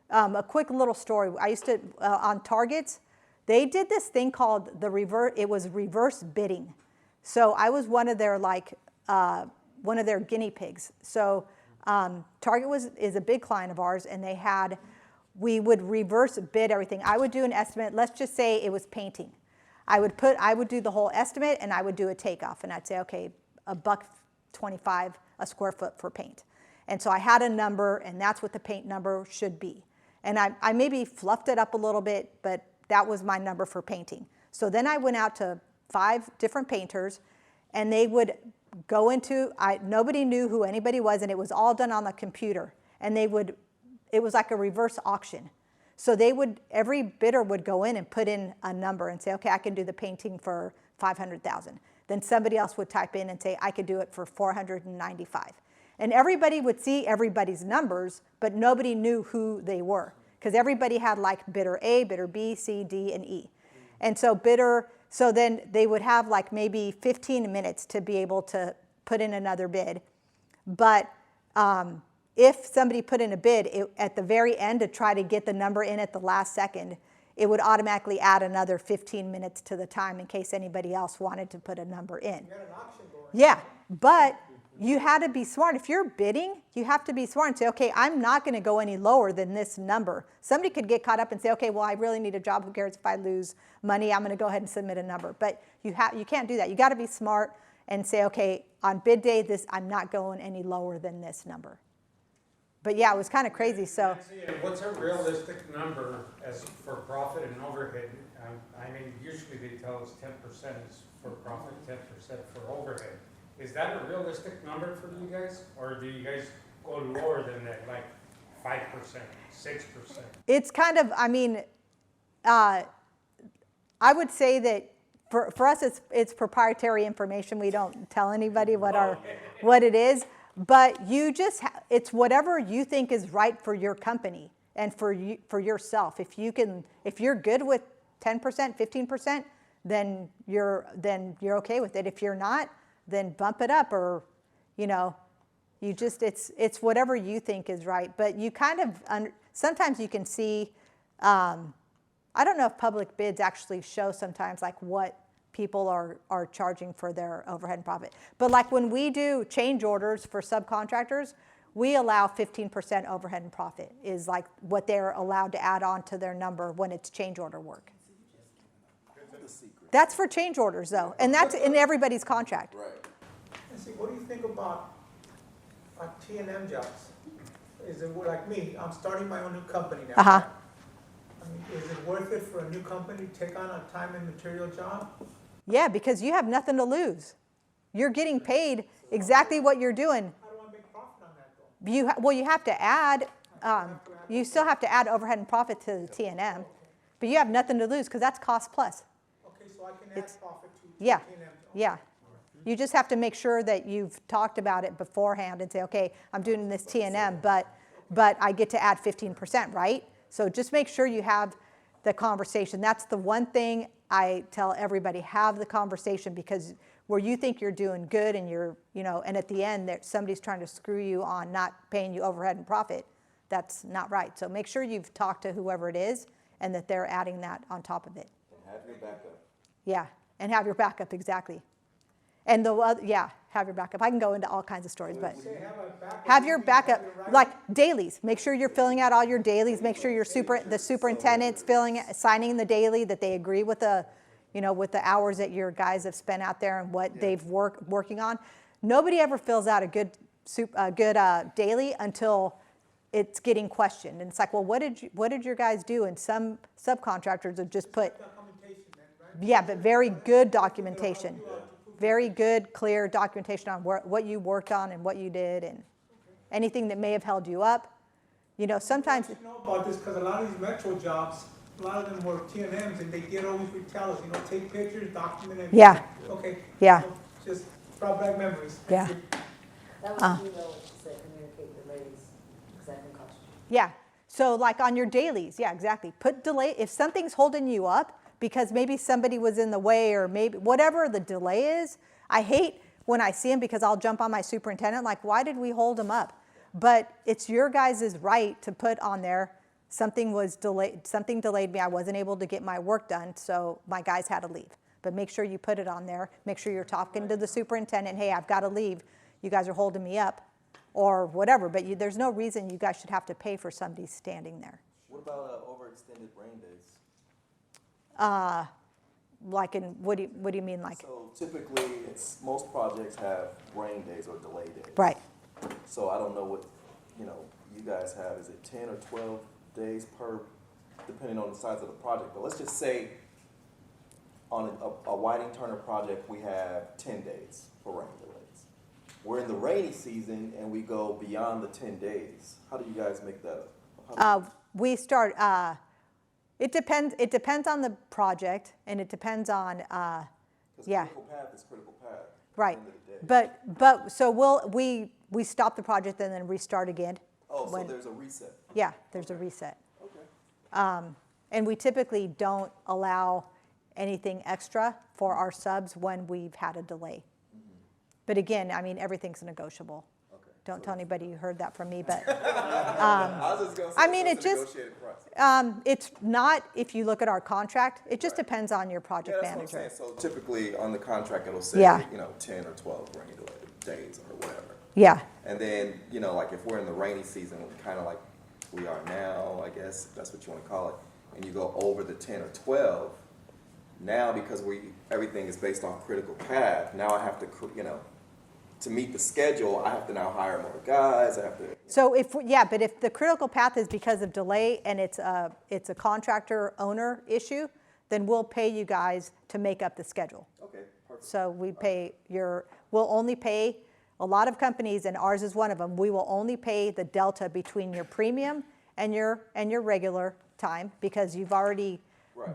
A quick little story. I used to, on Targets, they did this thing called it was reverse bidding. So I was one of their one of their guinea pigs. So Target is a big client of ours, and we would reverse bid everything. I would do an estimate. Let's just say it was painting. I would do the whole estimate, and I would do a takeoff, and I'd say, okay, $1.25 a square foot for paint. And so I had a number, and that's what the paint number should be. And I maybe fluffed it up a little bit, but that was my number for painting. So then I went out to 5 different painters, and they would go into, nobody knew who anybody was, and it was all done on the computer. And it was like a reverse auction. So every bidder would go in and put in a number and say, okay, I can do the painting for $500,000. Then somebody else would type in and say, I could do it for $495,000. And everybody would see everybody's numbers, but nobody knew who they were. Because everybody had like bidder A, bidder B, C, D, and E. And so so then they would have like maybe 15 minutes to be able to put in another bid. But if somebody put in a bid, at the very end to try to get the number in at the last second, it would automatically add another 15 minutes to the time in case anybody else wanted to put a number in. You got an auction going. Yeah, but you had to be smart. If you're bidding, you have to be smart and say, okay, I'm not going to go any lower than this number. Somebody could get caught up and say, okay, well, I really need a job. Who cares if I lose money? I'm going to go ahead and submit a number. But you can't do that. You got to be smart and say, okay, on bid day, I'm not going any lower than this number. But yeah, it was kind of crazy. So Nancy, what's a realistic number as for profit and overhead? I mean, usually they tell us 10% is for profit, 10% for overhead. Is that a realistic number for you guys? Or do you guys go lower than that, like 5%, 6%? it's kind of, I mean, I would say that for us, it's proprietary information. We don't tell anybody what it is. But you just, it's whatever you think is right for your company and for yourself. If you're good with 10%, 15%, then you're okay with it. If you're not, then bump it up, or, you just, it's whatever you think is right. But you kind of, sometimes you can see, I don't know if public bids actually show sometimes like what people are charging for their overhead and profit. But like when we do change orders for subcontractors, we allow 15% overhead and profit is like what they're allowed to add on to their number when it's change order work. That's for change orders though, and that's in everybody's contract. Right. And see, what do you think about T&M jobs? Is it like me? I'm starting my own new company now. Uh-huh. I mean, is it worth it for a new company to take on a time and material job? Yeah, because you have nothing to lose. You're getting paid exactly what you're doing. How do I make profit on that though? You have to add, you still have to add overhead and profit to the T&M, but you have nothing to lose because that's cost plus. Okay, so I can add profit to Yeah, T&M. yeah. You just have to make sure that you've talked about it beforehand and say, okay, I'm doing this T&M, but I get to add 15%, right? So just make sure you have the conversation. That's the one thing I tell everybody, have the conversation, because where you think you're doing good and and at the end somebody's trying to screw you on not paying you overhead and profit, that's not right. So make sure you've talked to whoever it is and that they're adding that on top of it. And have your backup. Yeah, and have your backup, exactly. And have your backup. I can go into all kinds of stories, but have your backup, like dailies. Make sure you're filling out all your dailies. Make sure the superintendent's signing the daily, that they agree with the hours that your guys have spent out there and what they've working on. Nobody ever fills out a good daily until it's getting questioned, and it's like, well, what did your guys do? And some subcontractors would just put, but very good documentation. Very good, clear documentation on what you worked on and what you did, and anything that may have held you up. Sometimes. I know about this because a lot of these metro jobs, a lot of them were T&Ms, and they get always tell us, take pictures, document everything. Yeah. Okay. Yeah. So just brought back memories. Yeah. That was email, what you said, communicate delays, because that can cost you. Yeah. So like on your dailies, yeah, exactly. Put delay, if something's holding you up, because maybe somebody was in the way, or maybe whatever the delay is. I hate when I see them, because I'll jump on my superintendent, like, why did we hold them up? But it's your guys' right to put on there, something delayed me, I wasn't able to get my work done, so my guys had to leave. But make sure you put it on there. Make sure you're talking to the superintendent, hey, I've got to leave. You guys are holding me up, or whatever. But there's no reason you guys should have to pay for somebody standing there. What about overextended rain days? Like in, what do you mean, like? So typically, most projects have rain days or delay days. Right. So I don't know what, you guys have. Is it 10 or 12 days per, depending on the size of the project? But let's just say on a Whiting-Turner project, we have 10 days for rain delays. We're in the rainy season and we go beyond the 10 days. How do you guys make that up? We start, it depends on the project, and it depends on, Critical path is critical path. Right. But so we stop the project and then restart again. Oh, so there's a reset. Yeah, there's a reset. Okay. And we typically don't allow anything extra for our subs when we've had a delay. Mm-hmm. But again, everything's negotiable. Okay. Don't tell anybody you heard that from me, but I was just gonna say, it just it's not, if you look at our contract, it just depends on your project manager. What I'm saying. So typically on the contract it'll say 10 or 12 rain delays. days or whatever. Yeah, And then, you know, like if we're in the rainy season, kind of like we are now, I guess, if that's what you want to call it, and you go over the 10 or 12, now because everything is based on critical path, now I have to, you know, to meet the schedule, I have to now hire more guys, I have to. so but if the critical path is because of delay and it's a contractor owner issue, then we'll pay you guys to make up the schedule. Okay, perfect. So we'll only pay, a lot of companies, and ours is one of them, we will only pay the delta between your premium and your regular time, because you've already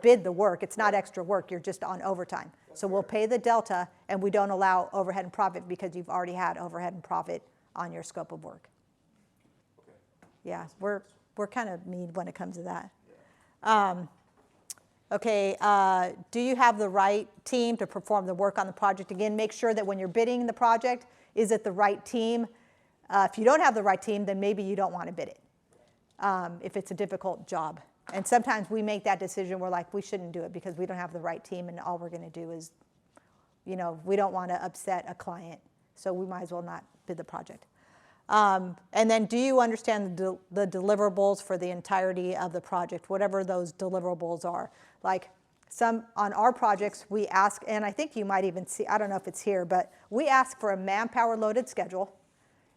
bid the work. It's not extra work, you're just on overtime. So we'll pay the delta, and we don't allow overhead and profit because you've already had overhead and profit on your scope of work. Yeah, we're kind of mean when it comes to that. Do you have the right team to perform the work on the project? Again, make sure that when you're bidding the project, is it the right team? If you don't have the right team, then maybe you don't want to bid it, if it's a difficult job. And sometimes we make that decision, we're like, we shouldn't do it because we don't have the right team, and all we're going to do is, you know, we don't want to upset a client, so we might as well not bid the project. And then do you understand the deliverables for the entirety of the project, whatever those deliverables are? Like on our projects, we ask, and I think you might even see, I don't know if it's here, but we ask for a manpower loaded schedule.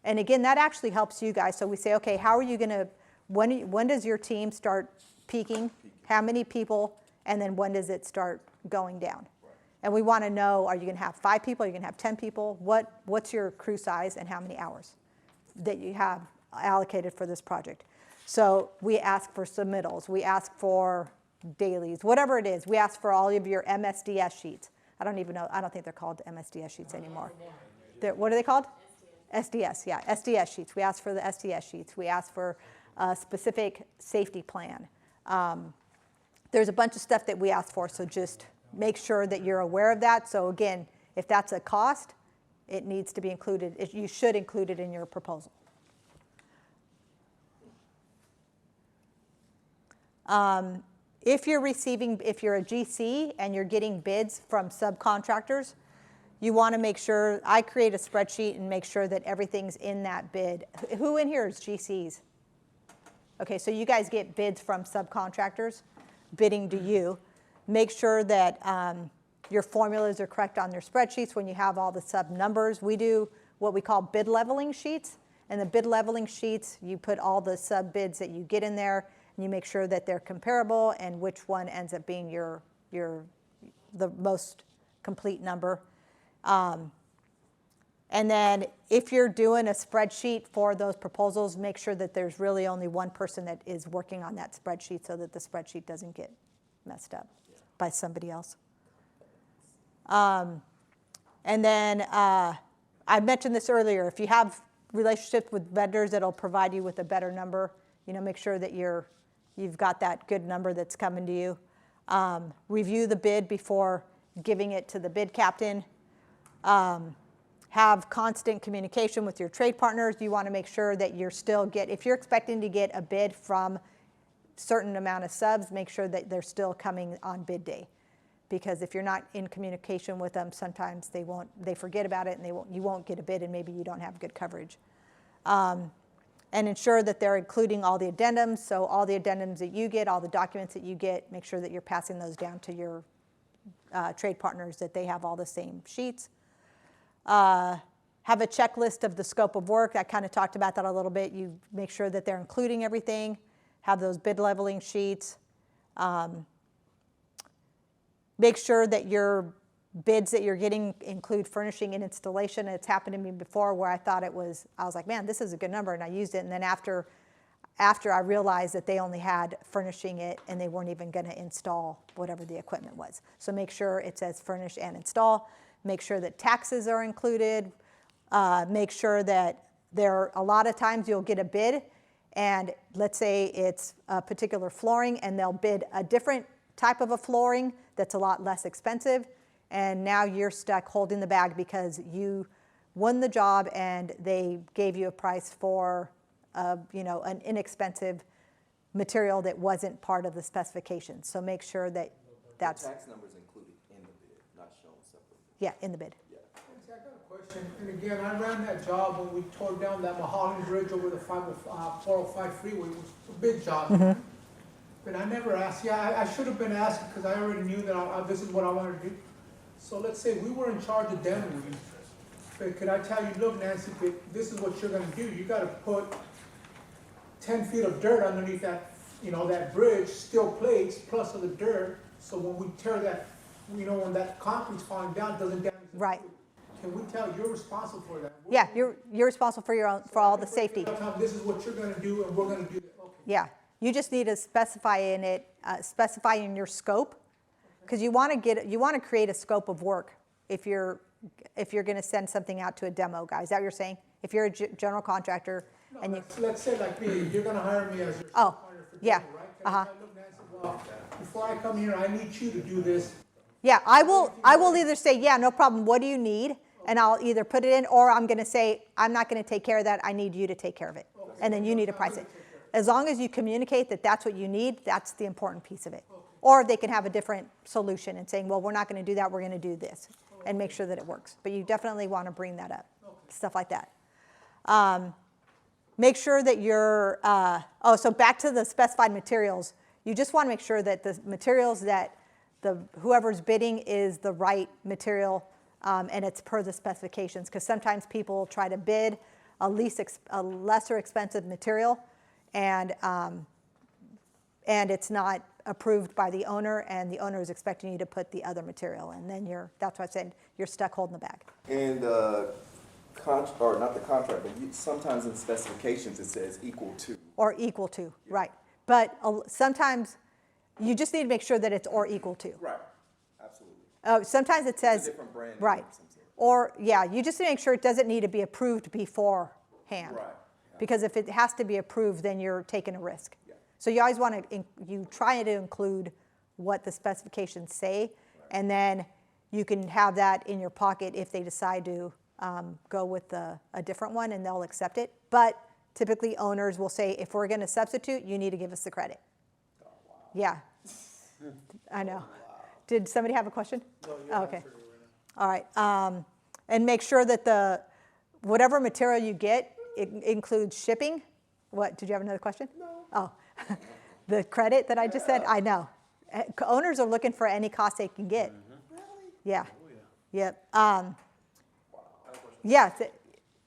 And again, that actually helps you guys. So we say, okay, how are you going to, when does your team start peaking? How many people? And then when does it start going down? And we want to know, are you going to have 5 people? Are you going to have 10 people? What's your crew size and how many hours that you have allocated for this project? So we ask for submittals. We ask for dailies, whatever it is. We ask for all of your MSDS sheets. I don't even know. I don't think they're called MSDS sheets anymore. What are they called? SDS, yeah, SDS sheets. We ask for the SDS sheets. We ask for a specific safety plan. There's a bunch of stuff that we ask for, so just make sure that you're aware of that. So again, if that's a cost, it needs to be included. You should include it in your proposal. If you're a GC and you're getting bids from subcontractors, you want to make sure, I create a spreadsheet and make sure that everything's in that bid. Who in here is GCs? Okay, so you guys get bids from subcontractors bidding to you. Make sure that your formulas are correct on their spreadsheets when you have all the sub numbers. We do what we call bid leveling sheets. And the bid leveling sheets, you put all the sub bids that you get in there, and you make sure that they're comparable and which one ends up being the most complete number. And then if you're doing a spreadsheet for those proposals, make sure that there's really only one person that is working on that spreadsheet so that the spreadsheet doesn't get messed up by somebody else. And then I mentioned this earlier, if you have relationships with vendors that'll provide you with a better number, make sure that you've got that good number that's coming to you. Review the bid before giving it to the bid captain. Have constant communication with your trade partners. You want to make sure that if you're expecting to get a bid from certain amount of subs, make sure that they're still coming on bid day. Because if you're not in communication with them, sometimes they forget about it and you won't get a bid, and maybe you don't have good coverage. And ensure that they're including all the addendums. So all the addendums that you get, all the documents that you get, make sure that you're passing those down to your trade partners, that they have all the same sheets. Have a checklist of the scope of work. I kind of talked about that a little bit. You make sure that they're including everything. Have those bid leveling sheets. Make sure that your bids that you're getting include furnishing and installation. It's happened to me before where I was like, man, this is a good number, and I used it. And then after I realized that they only had furnishing it and they weren't even going to install whatever the equipment was. So make sure it says furnish and install. Make sure that taxes are included. Make sure that a lot of times you'll get a bid, and let's say it's a particular flooring, and they'll bid a different type of a flooring that's a lot less expensive, and now you're stuck holding the bag because you won the job and they gave you a price for an inexpensive material that wasn't part of the specifications. So make sure that that's... The tax number's included in the bid, not shown separately. Yeah, in the bid. Yeah. Nancy, I got a question. And again, I ran that job when we tore down that Mulholland Bridge over the 405 freeway. It was a big job. But I never asked. Yeah, I should have been asking because I already knew that this is what I wanted to do. So let's say we were in charge of demoing. But could I tell you, look, Nancy, this is what you're going to do. You got to put 10 feet of dirt underneath that, that bridge, steel plates plus of the dirt. So when we tear that, when that concrete's falling down, it doesn't damage the Right. food. Can we tell you're responsible for that? Yeah, you're responsible for all the safety. This is what you're going to do, and we're going to do that. Okay. Yeah, you just need to specify in your scope, because you want to create a scope of work if you're going to send something out to a demo guy. Is that what you're saying? If you're a general contractor and you. Let's say like me, you're going to hire me as your Oh, supplier for yeah, demo, right? Can I say, look, Nancy, well, before I come here, I need you to do this. Yeah, I will either say, yeah, no problem, what do you need? And I'll either put it in, or I'm going to say, I'm not going to take care of that, I need you to take care of it. And then you need to price it. As long as you communicate that that's what you need, that's the important piece of it. Or they can have a different solution and saying, well, we're not going to do that, we're going to do this, and make sure that it works. But you definitely want to bring that up, stuff like that. Make sure that you're, so back to the specified materials, you just want to make sure that the materials that whoever's bidding is the right material, and it's per the specifications, because sometimes people try to bid a lesser expensive material, and it's not approved by the owner, and the owner is expecting you to put the other material, and then that's why I said you're stuck holding the bag. And or not the contract, but sometimes in specifications it says equal to. Or equal to, right. But sometimes you just need to make sure that it's or equal to. Right, absolutely. Sometimes it says, It's a different brand name right. of some sort. Or, yeah, you just need to make sure it doesn't need to be approved beforehand. Right. Because if it has to be approved, then you're taking a risk. Yeah. So you always want to, you try to include what the specifications say, Right. and then you can have that in your pocket if they decide to go with a different one, and they'll accept it. But typically owners will say, if we're going to substitute, you need to give us the credit. Oh, wow. Yeah, I know. Did somebody have a question? No, okay. All right. And make sure that whatever material you get, it includes shipping. What, did you have another question? No. Oh, the credit that I just said, I know. Owners are looking for any cost they can get. Really? Yeah. Oh, Yep. I have a question. Yeah.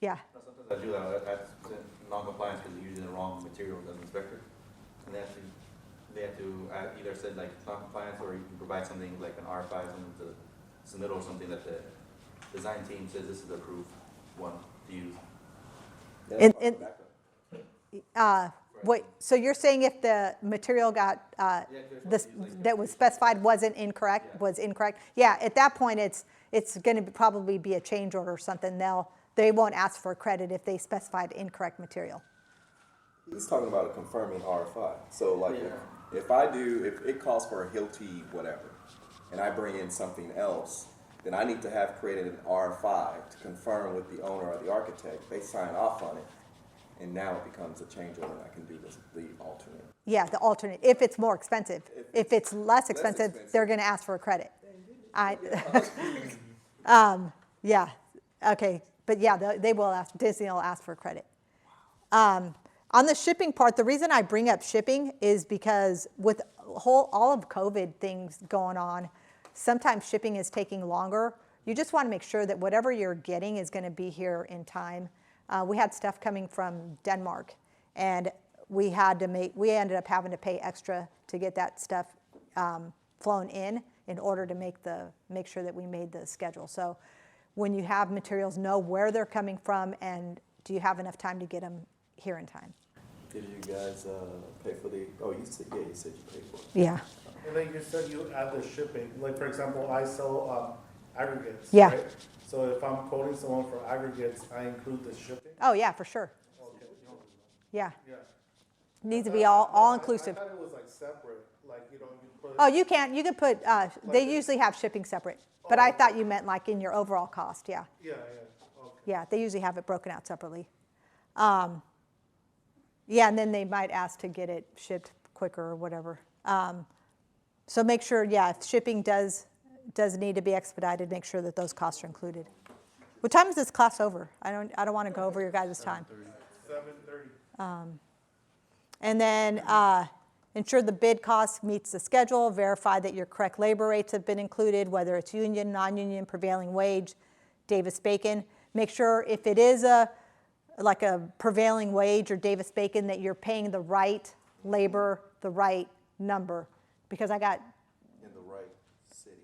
Yeah. No, sometimes I do that, that's non-compliance because they're using the wrong materials as an inspector. And they have to either said like it's non-compliance, or you can provide something like an R5, something to submit, or something that the design team says this is the approved one to use. Wait, so you're saying if the material got, that was specified was incorrect? Yeah, at that point, it's going to probably be a change order or something. They won't ask for credit if they specified incorrect material. He's talking about a confirming RFI. So like if it calls for a Hilti whatever, and I bring in something else, then I need to have created an RFI to confirm with the owner or the architect. They sign off on it, and now it becomes a change order, and I can do the alternate. Yeah, the alternate, if it's more expensive. If it's less expensive, they're going to ask for a credit. Yeah, okay. But yeah, they will ask, Disney will ask for credit. On the shipping part, the reason I bring up shipping is because with all of COVID things going on, sometimes shipping is taking longer. You just want to make sure that whatever you're getting is going to be here in time. We had stuff coming from Denmark, and we ended up having to pay extra to get that stuff flown in order to make sure that we made the schedule. So when you have materials, know where they're coming from, and do you have enough time to get them here in time? Did you guys pay for the? Oh, you said you paid for it. Yeah. And then you said you add the shipping. Like, for example, I sell aggregates. Yeah. Right? So if I'm quoting someone for aggregates, I include the shipping? Oh yeah, for sure. Okay. Yeah. Yeah. Needs to be all inclusive. I thought it was like separate, like, you put. Oh, you can put, they usually have shipping separate, but I thought you meant like in your overall cost, yeah. Yeah, okay. Yeah, they usually have it broken out separately. Yeah, and then they might ask to get it shipped quicker or whatever. So make sure, yeah, if shipping does need to be expedited, make sure that those costs are included. What time is this class over? I don't want to go over your guys' time. 7:30. And then ensure the bid cost meets the schedule, verify that your correct labor rates have been included, whether it's union, non-union, prevailing wage, Davis-Bacon. Make sure if it is like a prevailing wage or Davis-Bacon that you're paying the right labor, the right number. Because I got, In the right city.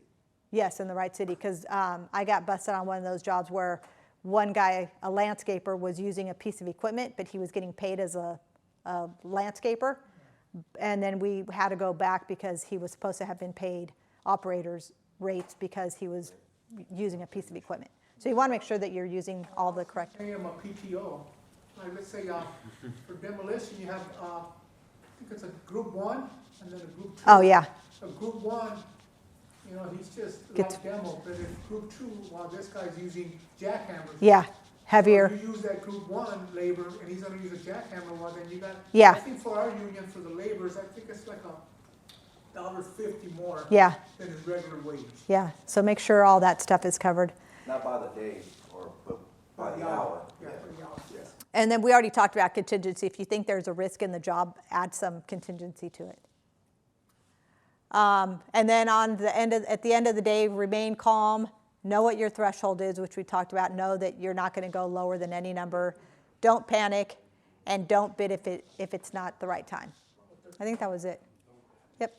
yes, in the right city, because I got busted on one of those jobs where one guy, a landscaper, was using a piece of equipment, but he was getting paid as a landscaper. And then we had to go back because he was supposed to have been paid operators' rates because he was using a piece of equipment. So you want to make sure that you're using all the correct. Pay them a PTO. Like, let's say, for demolition, you have, I think it's a group 1 and then a group 2. Oh, yeah. A group 1, you know, he's just Get like demo, but if group 2, well, this guy's using jackhammers. Yeah, heavier. So you use that group 1 labor, and he's gonna use a jackhammer one, then you got. Yeah. I think for our union, for the laborers, I think it's like $1.50 more. Yeah. Than his regular wage. Yeah, so make sure all that stuff is covered. Not by the day, but by the hour. Yeah, for the hour. Yes. And then we already talked about contingency. If you think there's a risk in the job, add some contingency to it. And then at the end of the day, remain calm. Know what your threshold is, which we talked about. Know that you're not going to go lower than any number. Don't panic, and don't bid if it's not the right time. I think that was it. Yep,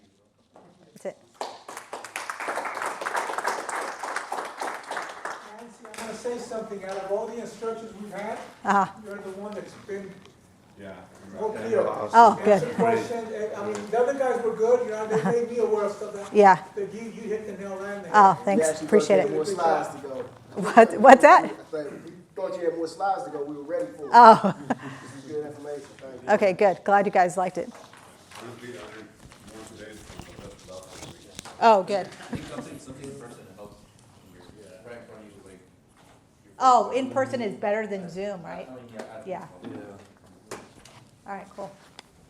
that's it. Nancy, I'm gonna say something, out of all the instructions we've had, you're the one that's been Yeah. more clear. Oh, good. Answer questions, I mean, the other guys were good, you know, they made me aware of stuff that. Yeah. That you hit the nail right there. Oh, thanks. Appreciate it. More slides to go. What's that? I think we thought you had more slides to go. We were ready for it. Oh. This is good information. Thank you. Okay, good. Glad you guys liked it. Honestly, I learned more today than the last week. Oh, good. Something in person that helps when you're right in front of you, like. Oh, in person is better than Zoom, right? Yeah. All right, cool.